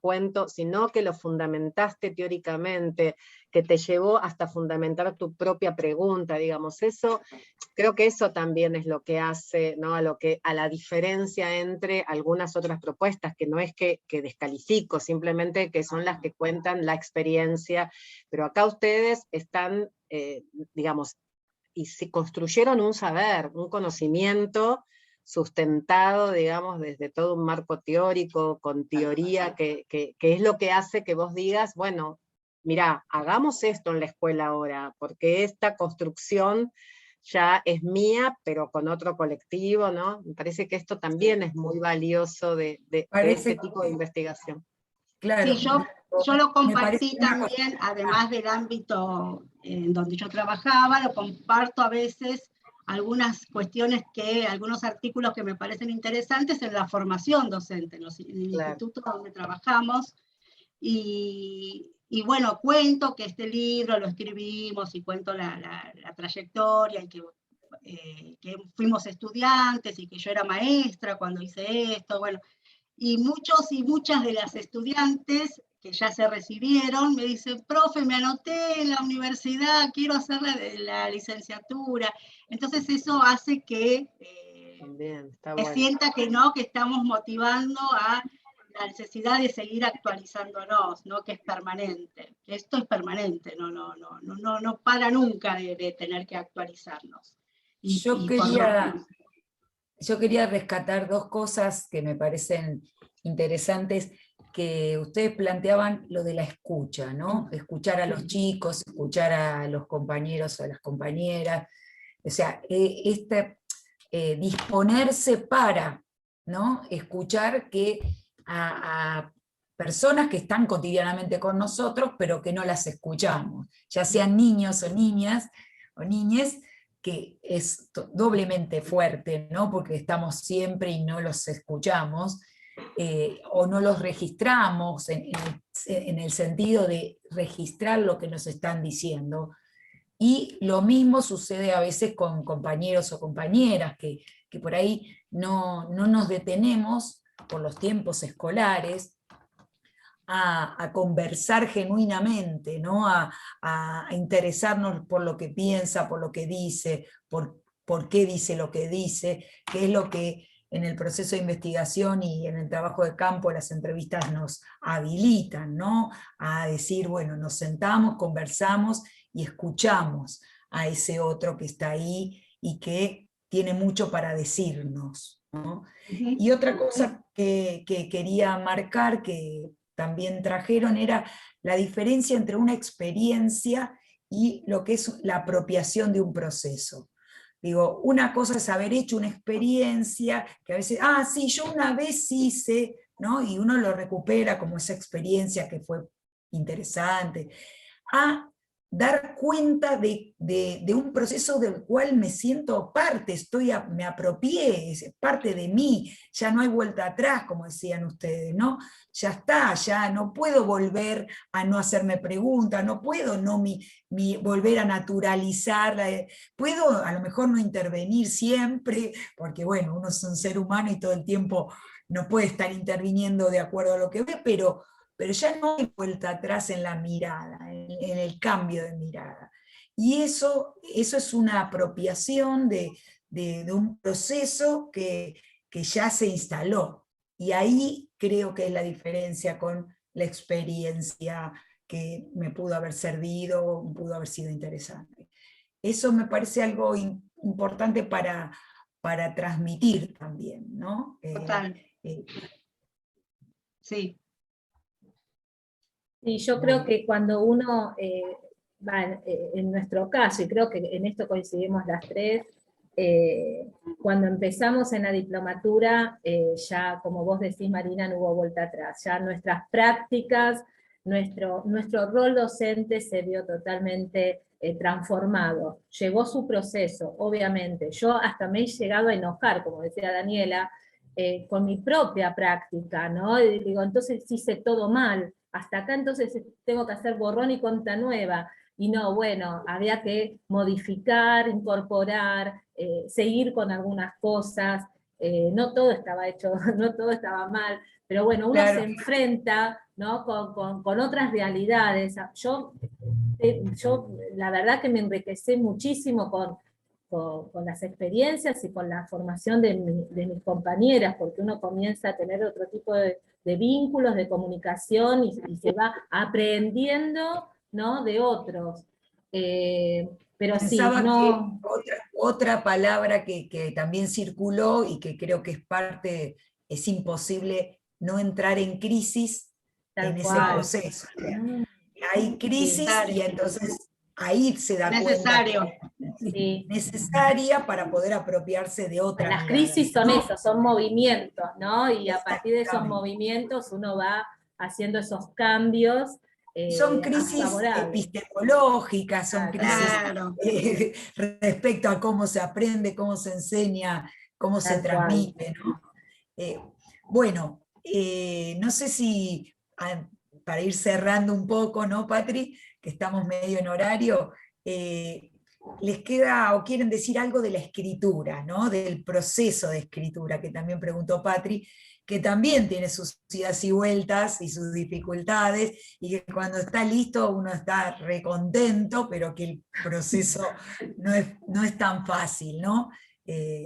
sino que lo fundamentaste teóricamente, que te llevó hasta fundamentar tu propia pregunta, digamos. Eso, creo que eso también es lo que hace, ¿no? a la diferencia entre algunas otras propuestas, que no es que descalifico, simplemente que son las que cuentan la experiencia, pero acá ustedes están, digamos, y se construyeron un saber, un conocimiento sustentado, digamos, desde todo un marco teórico, con teoría, que es lo que hace que vos digas, bueno, mirá, hagamos esto en la escuela ahora, porque esta construcción ya es mía, pero con otro colectivo, ¿no? Me parece que esto también es muy valioso de este tipo de investigación. Claro. Sí, yo lo compartí una también, además del ámbito en donde yo trabajaba, lo comparto a veces algunas cuestiones algunos artículos que me parecen interesantes en la formación docente, en el instituto donde trabajamos, y bueno, cuento que este libro lo escribimos y cuento la trayectoria, y que fuimos estudiantes y que yo era maestra cuando hice esto, bueno, y muchos y muchas de las estudiantes que ya se recibieron me dicen, profe, me anoté en la universidad, quiero hacer la licenciatura. Entonces eso hace que sienta que estamos motivando a la necesidad de seguir actualizándonos, ¿no? Que es permanente. Esto es permanente, no para nunca de tener que actualizarnos. Yo quería rescatar dos cosas que me parecen interesantes, que ustedes planteaban lo de la escucha, ¿no? Escuchar a los chicos, escuchar a los compañeros, a las compañeras, o sea, disponerse para, ¿no? Escuchar a personas que están cotidianamente con nosotros, pero que no las escuchamos, ya sean niños o niñas, o niñes, que es doblemente fuerte, ¿no? Porque estamos siempre y no los escuchamos, o no los registramos en el sentido de registrar lo que nos están diciendo. Y lo mismo sucede a veces con compañeros o compañeras, que por ahí no nos detenemos por los tiempos escolares a conversar genuinamente, ¿no? a interesarnos por lo que piensa, por lo que dice, por qué dice lo que dice, que es lo que en el proceso de investigación y en el trabajo de campo las entrevistas nos habilitan, ¿no? A decir, bueno, nos sentamos, conversamos y escuchamos a ese otro que está ahí y que tiene mucho para decirnos, ¿no? Y otra cosa que quería marcar, que también trajeron, era la diferencia entre una experiencia y lo que es la apropiación de un proceso. Digo, una cosa es haber hecho una experiencia, que a veces, sí, yo una vez hice, ¿no? Y uno lo recupera como esa experiencia que fue interesante, a dar cuenta de un proceso del cual me siento parte, me apropié, es parte de mí, ya no hay vuelta atrás, como decían ustedes, ¿no? Ya está, ya no puedo volver a no hacerme preguntas, no puedo no volver a naturalizar, puedo a lo mejor no intervenir siempre, porque bueno, uno es un ser humano y todo el tiempo no puede estar interviniendo de acuerdo a lo que ve, pero ya no hay vuelta atrás en la mirada, en el cambio de mirada. Y eso es una apropiación de un proceso que ya se instaló. Y ahí creo que es la diferencia con la experiencia que me pudo haber servido, pudo haber sido interesante. Eso me parece algo importante para transmitir también, ¿no? Total. Sí. Y yo creo que cuando uno en nuestro caso, y creo que en esto coincidimos las tres, cuando empezamos en la diplomatura, ya como vos decís, Marina, no hubo vuelta atrás, ya nuestras prácticas, nuestro rol docente se vio totalmente transformado, llegó su proceso, obviamente, yo hasta me he llegado a enojar, como decía Daniela, con mi propia práctica, ¿no? Y digo, entonces hice todo mal, hasta acá entonces tengo que hacer borrón y cuenta nueva, y no, bueno, había que modificar, incorporar, seguir con algunas cosas, no todo estaba hecho, no todo estaba mal, pero bueno, uno se enfrenta, ¿no? con otras realidades. Yo la verdad que me enriquecí muchísimo con las experiencias y con la formación de mis compañeras, porque uno comienza a tener otro tipo de vínculos, de comunicación, y se va aprendiendo, ¿no? de otros. Pero sí, no... otra palabra que también circuló y que creo que es parte, es imposible no entrar en crisis en ese proceso. Hay crisis y entonces ahí se da cuenta que necesaria para poder apropiarse de otra Las mirada, crisis son ¿no? eso, son movimientos, ¿no? Y a partir de esos movimientos uno va haciendo esos cambios. Son crisis epistemológicas, son crisis respecto a cómo se aprende, cómo se enseña, cómo se transmite, ¿no? Bueno, no sé si para ir cerrando un poco, ¿no, Patri? Que estamos medio en horario, les queda o quieren decir algo de la escritura, ¿no? Del proceso de escritura, que también preguntó Patri, que también tiene sus idas y vueltas y sus dificultades, y que cuando está listo uno está recontento, pero que el proceso no es tan fácil, ¿no?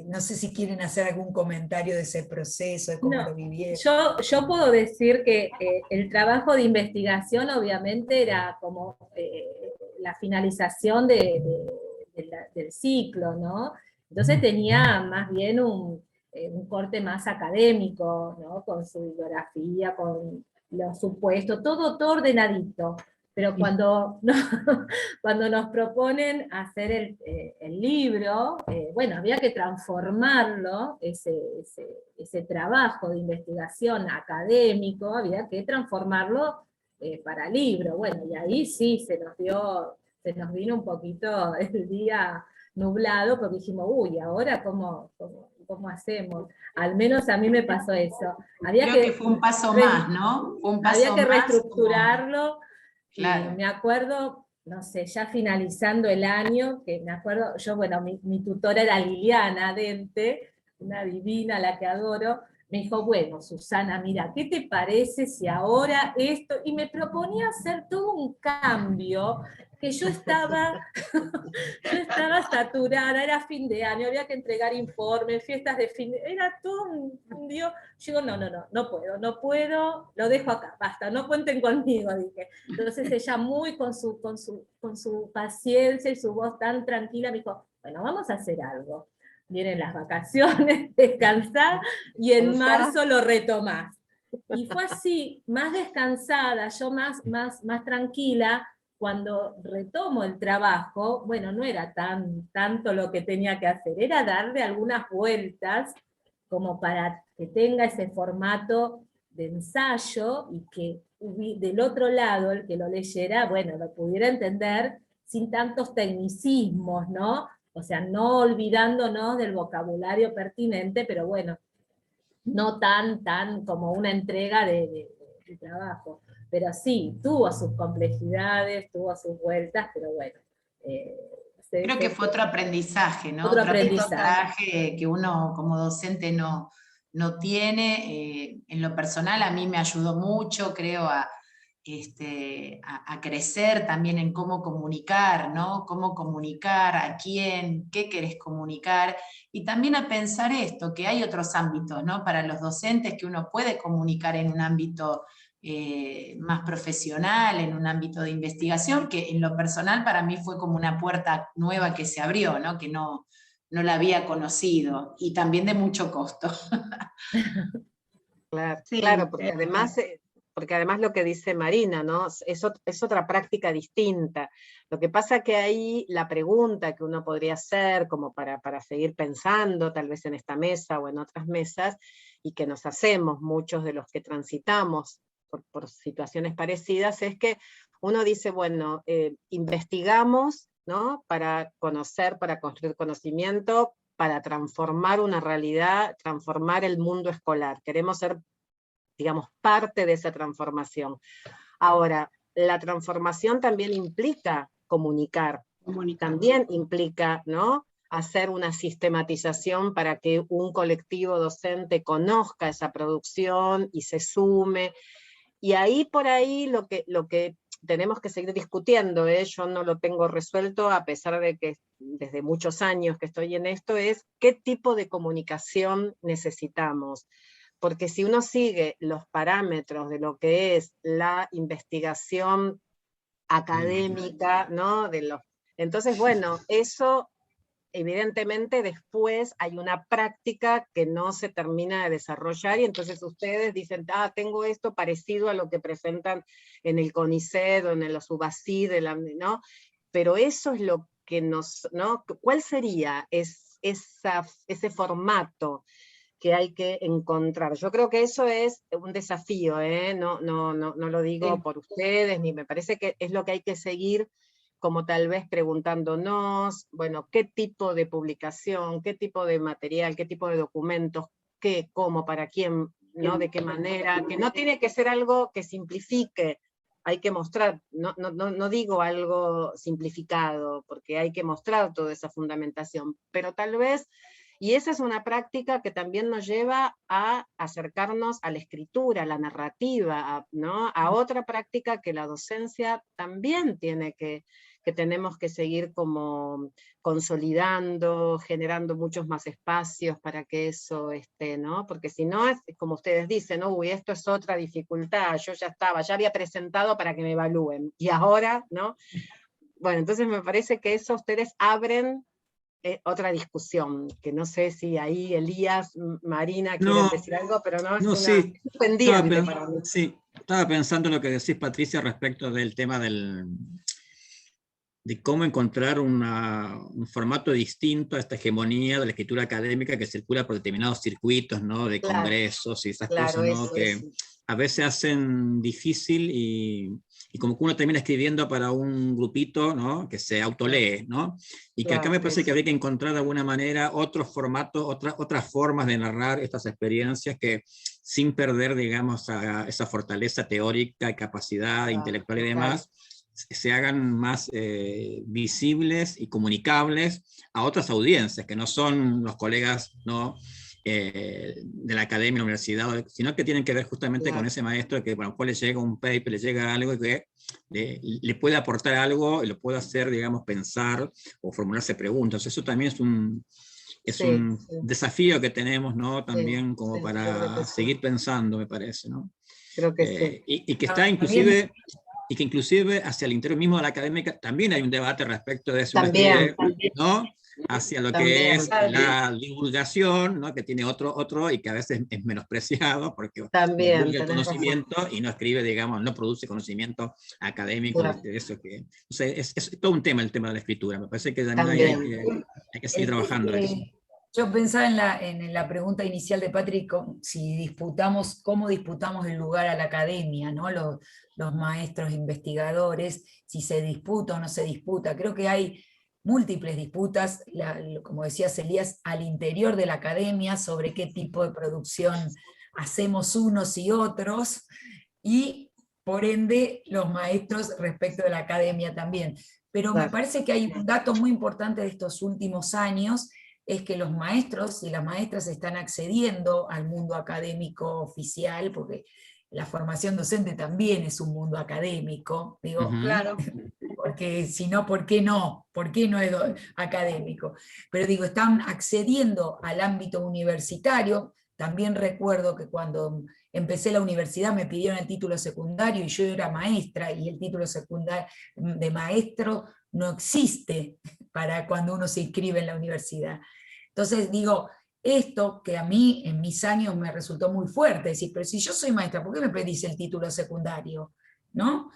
No sé si quieren hacer algún comentario de ese proceso, de cómo lo vivieron. Yo puedo decir que el trabajo de investigación obviamente era como la finalización del ciclo, ¿no? Entonces tenía más bien un corte más académico, ¿no? Con su bibliografía, con los supuestos, todo ordenadito. Pero cuando nos proponen hacer el libro, bueno, había que transformarlo, ese trabajo de investigación académico, había que transformarlo para libro. Bueno, y ahí sí se nos vino un poquito el día nublado, porque dijimos, uy, ¿ahora cómo hacemos? Al menos a mí me pasó eso. Creo que fue un paso más, ¿no? Había que reestructurarlo. Claro. Me acuerdo, no sé, ya finalizando el año, que me acuerdo, bueno, mi tutora era Liliana Dente, una divina, la que adoro, me dijo, bueno, Susana, mira, ¿qué te parece si ahora esto? Y me proponía hacer todo un cambio, que yo estaba saturada, era fin de año, había que entregar informes, fiestas de fin de año, era todo un lío. Yo digo, no puedo, lo dejo acá, basta, no cuenten conmigo, dije. Entonces ella muy con su paciencia y su voz tan tranquila me dijo, bueno, vamos a hacer algo. Vienen las vacaciones, descansar, y en marzo lo retomás. Y fue así, más descansada, yo más tranquila, cuando retomo el trabajo, bueno, no era tanto lo que tenía que hacer, era darle algunas vueltas como para que tenga ese formato de ensayo y que del otro lado, el que lo leyera, bueno, lo pudiera entender sin tantos tecnicismos, ¿no? O sea, no olvidándonos del vocabulario pertinente, pero bueno, no tan como una entrega de trabajo. Pero sí, tuvo sus complejidades, tuvo sus vueltas, pero bueno. Creo que fue otro aprendizaje, ¿no? Otro aprendizaje que uno como docente no tiene. En lo personal a mí me ayudó mucho, creo, a crecer también en cómo comunicar, ¿no? Cómo comunicar, a quién, qué querés comunicar, y también a pensar esto, que hay otros ámbitos, ¿no? Para los docentes que uno puede comunicar en un ámbito más profesional, en un ámbito de investigación, que en lo personal para mí fue como una puerta nueva que se abrió, ¿no? Que no la había conocido, y también de mucho costo. Claro, Sí, claro, porque además lo que dice Marina, ¿no? Es otra práctica distinta. Lo que pasa que ahí la pregunta que uno podría hacer, como para seguir pensando, tal vez en esta mesa o en otras mesas, y que nos hacemos muchos de los que transitamos por situaciones parecidas, es que uno dice, bueno, investigamos, ¿no? Para conocer, para construir conocimiento, para transformar una realidad, transformar el mundo escolar. Queremos ser, digamos, parte de esa transformación. Ahora, la transformación también implica comunicar, también implica, ¿no? Hacer una sistematización para que un colectivo docente conozca esa producción y se sume. Y ahí por ahí lo que tenemos que seguir discutiendo, yo no lo tengo resuelto, a pesar de que desde muchos años que estoy en esto, es qué tipo de comunicación necesitamos. Porque si uno sigue los parámetros de lo que es la investigación académica, ¿no? Entonces, bueno, eso evidentemente después hay una práctica que no se termina de desarrollar, y entonces ustedes dicen, tengo esto parecido a lo que presentan en el CONICET o en los UBACID, ¿no? Pero eso es lo que ¿no? ¿Cuál sería ese formato que hay que encontrar? Yo creo que eso es un desafío, no lo digo por ustedes, ni me parece que es lo que hay que seguir, como tal vez preguntándonos, bueno, qué tipo de publicación, qué tipo de material, qué tipo de documentos, qué, cómo, para quién, ¿no? De qué manera, que no tiene que ser algo que simplifique, hay que mostrar, no digo algo simplificado, porque hay que mostrar toda esa fundamentación, pero tal vez, y esa es una práctica que también nos lleva a acercarnos a la escritura, a la narrativa, ¿no? A otra práctica que la docencia también tiene que tenemos que seguir como consolidando, generando muchos más espacios para que eso esté, ¿no? Porque si no, es como ustedes dicen, ¿no? Uy, esto es otra dificultad, yo ya había presentado para que me evalúen, y ahora, ¿no? Bueno, entonces me parece que eso ustedes abren otra discusión, que no sé si ahí Elías, Marina quieren decir algo, pero no, es sí, pendiente para mí. Sí, estaba pensando en lo que decís, Patricia, respecto del tema de cómo encontrar un formato distinto a esta hegemonía de la escritura académica que circula por determinados circuitos, ¿no? De congresos y esas cosas, ¿no? Que a veces hacen difícil y como que uno termina escribiendo para un grupito, ¿no? Que se autolee, ¿no? Y que acá me parece que habría que encontrar de alguna manera otros formatos, otras formas de narrar estas experiencias que sin perder, digamos, esa fortaleza teórica, capacidad intelectual y demás, se hagan más visibles y comunicables a otras audiencias, que no son los colegas, ¿no? De la academia, la universidad, sino que tienen que ver justamente con ese maestro que, bueno, le llega un paper, le llega algo que le puede aportar algo y lo puede hacer, digamos, pensar o formularse preguntas. Eso también es un desafío que tenemos, ¿no? También como para seguir pensando, me parece, ¿no? Creo que sí. Y que está inclusive... Y que inclusive hacia el interior mismo de la académica también hay un debate respecto de eso, ¿no? hacia lo También, que es también. la divulgación, ¿no? Que tiene otro y que a veces es menospreciado porque También, divulga el tenés razón. conocimiento y no escribe, digamos, no produce conocimiento académico Claro. de eso que... O sea, es todo un tema el tema de la escritura. Me parece que también hay También. que seguir trabajando eso. Yo pensaba en la pregunta inicial de Patrick, si disputamos, cómo disputamos el lugar a la academia, ¿no? Los maestros investigadores, si se disputa o no se disputa. Creo que hay múltiples disputas, como decías Elías, al interior de la academia sobre qué tipo de producción hacemos unos y otros, y por ende los maestros respecto de la academia también. Pero me Claro. parece que hay un dato muy importante de estos últimos años, es que los maestros y las maestras están accediendo al mundo académico oficial, porque la formación docente también es un mundo académico, digo, Claro. porque si no, ¿por qué no? ¿Por qué no es académico? Pero digo, están accediendo al ámbito universitario. También recuerdo que cuando empecé la universidad me pidieron el título secundario y yo era maestra, y el título secundario de maestro no existe para cuando uno se inscribe en la universidad. Entonces digo, esto que a mí en mis años me resultó muy fuerte, decir, pero si yo soy maestra, ¿por qué me pedís el título secundario? ¿No?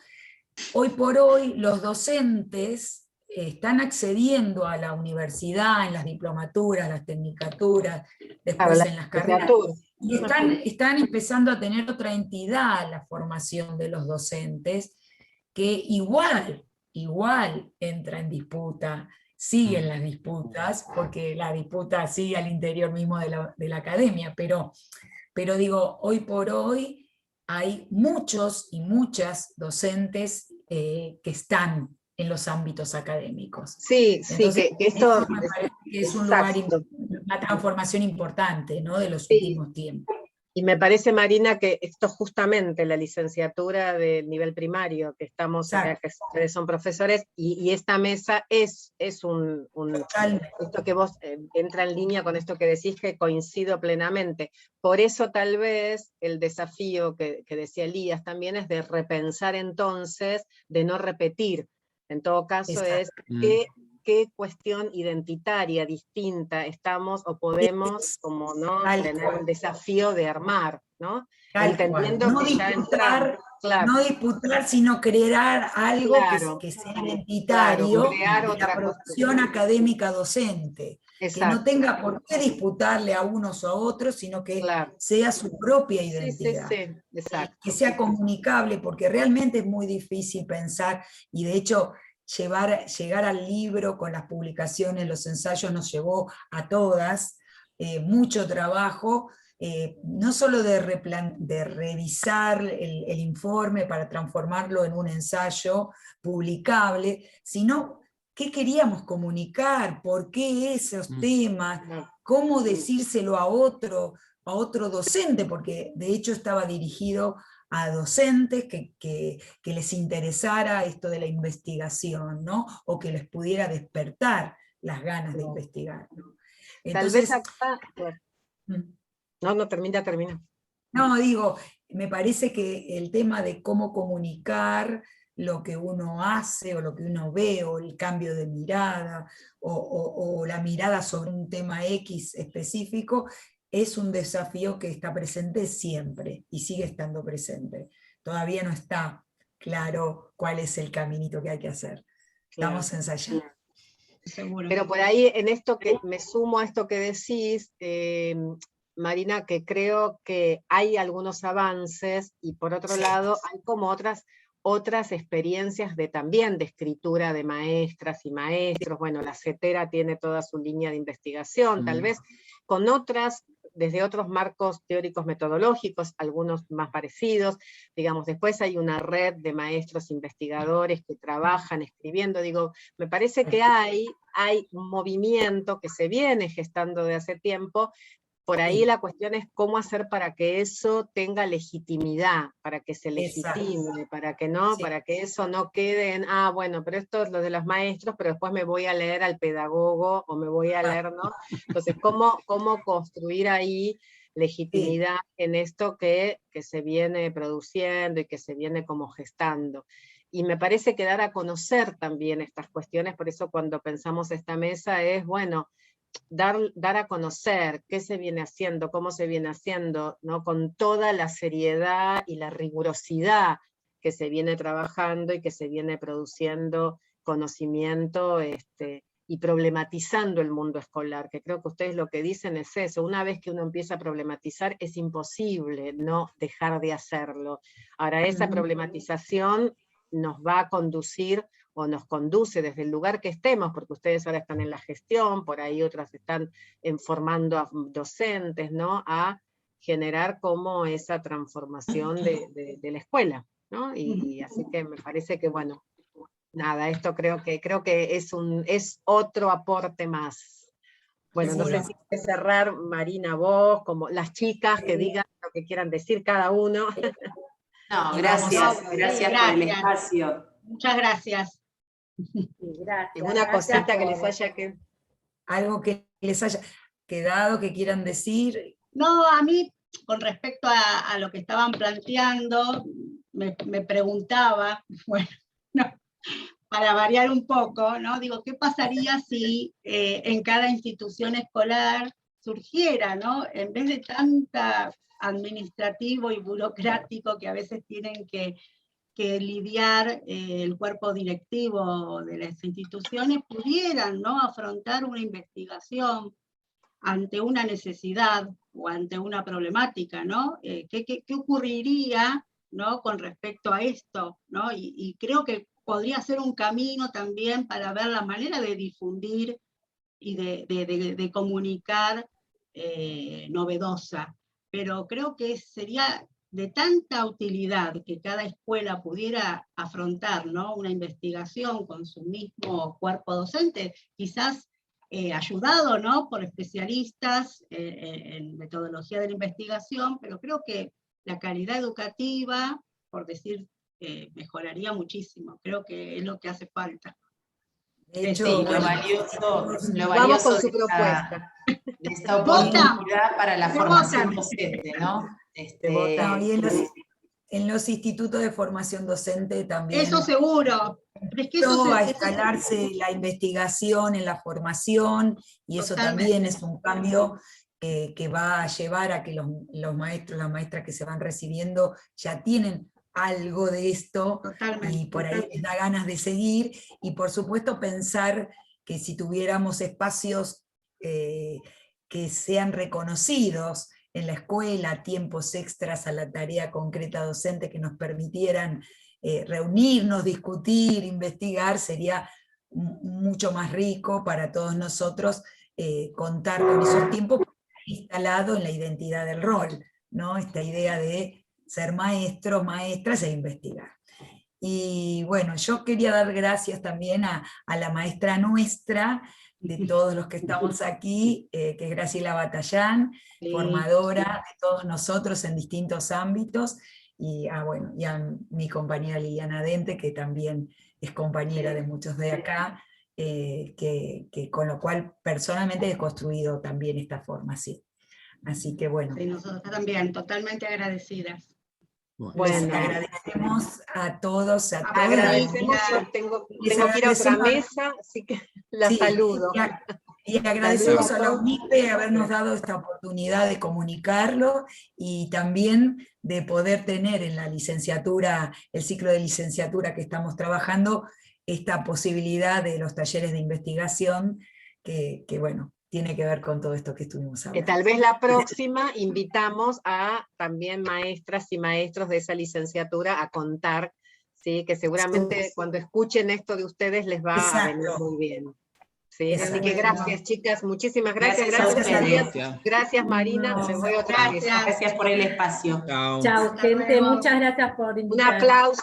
Hoy por hoy los docentes están accediendo a la universidad, en las diplomaturas, las tecnicaturas, después en las carreras, y están empezando a tener otra entidad la formación de los docentes, que igual entra en disputa, siguen las disputas, porque la disputa sigue al interior mismo de la academia, pero digo, hoy por hoy hay muchos y muchas docentes que están en los ámbitos académicos. Sí, Entonces, sí, que esto eso me parece que es un lugar, exacto. una transformación importante, ¿no? De los Sí. últimos tiempos. Y me parece, Marina, que esto justamente la licenciatura del nivel primario, que estamos acá, que ustedes son profesores, y esta mesa es esto que vos entra en línea con esto que decís, que coincido plenamente. Por eso tal vez el desafío que decía Elías también es de repensar entonces, de no repetir. En todo caso es qué cuestión identitaria distinta estamos o podemos, como no, tener un desafío de armar, ¿no? Entendiendo no que ya entramos. Claro. No disputar, sino crear algo que sea identitario, crear de la producción académica docente. Que no tenga por qué disputarle a unos o a otros, sino que sea su propia identidad. Sí, exacto. Que sea comunicable, porque realmente es muy difícil pensar, y de hecho llegar al libro con las publicaciones, los ensayos nos llevó a todas, mucho trabajo, no solo de revisar el informe para transformarlo en un ensayo publicable, sino qué queríamos comunicar, por qué esos temas, cómo decírselo a otro docente, porque de hecho estaba dirigido a docentes que les interesara esto de la investigación, ¿no? O que les pudiera despertar las ganas de investigar, ¿no? Entonces, tal vez acá... No, termina. No, digo, me parece que el tema de cómo comunicar lo que uno hace o lo que uno ve, o el cambio de mirada, o la mirada sobre un tema X específico, es un desafío que está presente siempre y sigue estando presente. Todavía no está claro cuál es el caminito que hay que hacer. Estamos ensayando. Seguro. Pero por ahí, en esto que me sumo a esto que decís, Marina, que creo que hay algunos avances, y por otro lado hay como otras experiencias también de escritura de maestras y maestros. Bueno, la CETERA tiene toda su línea de investigación, tal vez con desde otros marcos teóricos metodológicos, algunos más parecidos. Digamos, después hay una red de maestros investigadores que trabajan escribiendo. Digo, me parece que hay un movimiento que se viene gestando de hace tiempo. Por ahí la cuestión es cómo hacer para que eso tenga legitimidad, para que se legitime, para que eso no quede en, bueno, pero esto es lo de los maestros, pero después me voy a leer al pedagogo, o me voy a leer, ¿no? Entonces, ¿cómo construir ahí legitimidad en esto que se viene produciendo y que se viene como gestando? y me parece que dar a conocer también estas cuestiones, por eso cuando pensamos esta mesa es, bueno, dar a conocer qué se viene haciendo, cómo se viene haciendo, ¿no? Con toda la seriedad y la rigurosidad que se viene trabajando y que se viene produciendo conocimiento y problematizando el mundo escolar, que creo que ustedes lo que dicen es eso, una vez que uno empieza a problematizar es imposible no dejar de hacerlo. Ahora esa problematización nos va a conducir o nos conduce desde el lugar que estemos, porque ustedes ahora están en la gestión, por ahí otras están formando a docentes, ¿no? A generar como esa transformación de la escuela, ¿no? Y así que me parece que, bueno, nada, esto creo que es otro aporte más. Bueno, no sé si quieres cerrar, Marina, vos, como las chicas que digan lo que quieran decir cada uno. No, gracias por el espacio. Muchas gracias. Gracias. ¿Alguna cosita que les haya que... Algo que les haya quedado, que quieran decir? No, a mí, con respecto a lo que estaban planteando, me preguntaba, bueno, no, para variar un poco, ¿no? Digo, ¿qué pasaría si en cada institución escolar surgiera, ¿no? En vez de tanta administrativo y burocrático que a veces tienen que lidiar el cuerpo directivo de las instituciones, pudieran, ¿no? Afrontar una investigación ante una necesidad o ante una problemática, ¿no? ¿Qué ocurriría, ¿no? Con respecto a esto, ¿no? Y creo que podría ser un camino también para ver la manera de difundir y de comunicar novedosa. Pero creo que sería de tanta utilidad que cada escuela pudiera afrontar, ¿no? Una investigación con su mismo cuerpo docente, quizás ayudado, ¿no? Por especialistas en metodología de la investigación, pero creo que la calidad educativa, por decir, mejoraría muchísimo. Creo que es lo que hace falta. De hecho, Sí, lo valioso con su propuesta. De esta oportunidad para la formación docente, ¿no? Y en los institutos de formación docente también. Eso seguro. Es que eso va a escalarse la investigación en la formación, y eso también es un cambio que va a llevar a que los maestros, las maestras que se van recibiendo ya tienen algo de esto, y por ahí les da ganas de seguir, y por supuesto pensar que si tuviéramos espacios que sean reconocidos en la escuela, tiempos extras a la tarea concreta docente que nos permitieran reunirnos, discutir, investigar, sería mucho más rico para todos nosotros contar con esos tiempos instalados en la identidad del rol, ¿no? Esta idea de ser maestros, maestras e investigar. Y bueno, yo quería dar gracias también a la maestra nuestra, de todos los que estamos aquí, que es Graciela Batallán, formadora de todos nosotros en distintos ámbitos, y a mi compañera Liliana Dente, que también es compañera de muchos de acá, que con lo cual personalmente he construido también esta formación. Así que bueno. Sí, nosotros también, totalmente agradecidas. Bueno, agradecemos a todos, a todas. Agradecemos, yo tengo que ir a otra mesa, así que la saludo. Y agradecemos a la UNIPE habernos dado esta oportunidad de comunicarlo, y también de poder tener en la licenciatura, el ciclo de licenciatura que estamos trabajando, esta posibilidad de los talleres de investigación, que bueno, tiene que ver con todo esto que estuvimos hablando. Que tal vez la próxima invitamos a también maestras y maestros de esa licenciatura a contar, ¿sí? Que seguramente cuando escuchen esto de ustedes les va a venir muy bien. ¿Sí? Así que gracias, chicas, muchísimas gracias. Gracias Marina, me voy otra vez. Gracias por el espacio. Chao, gente, muchas gracias por invitarme. Un aplauso.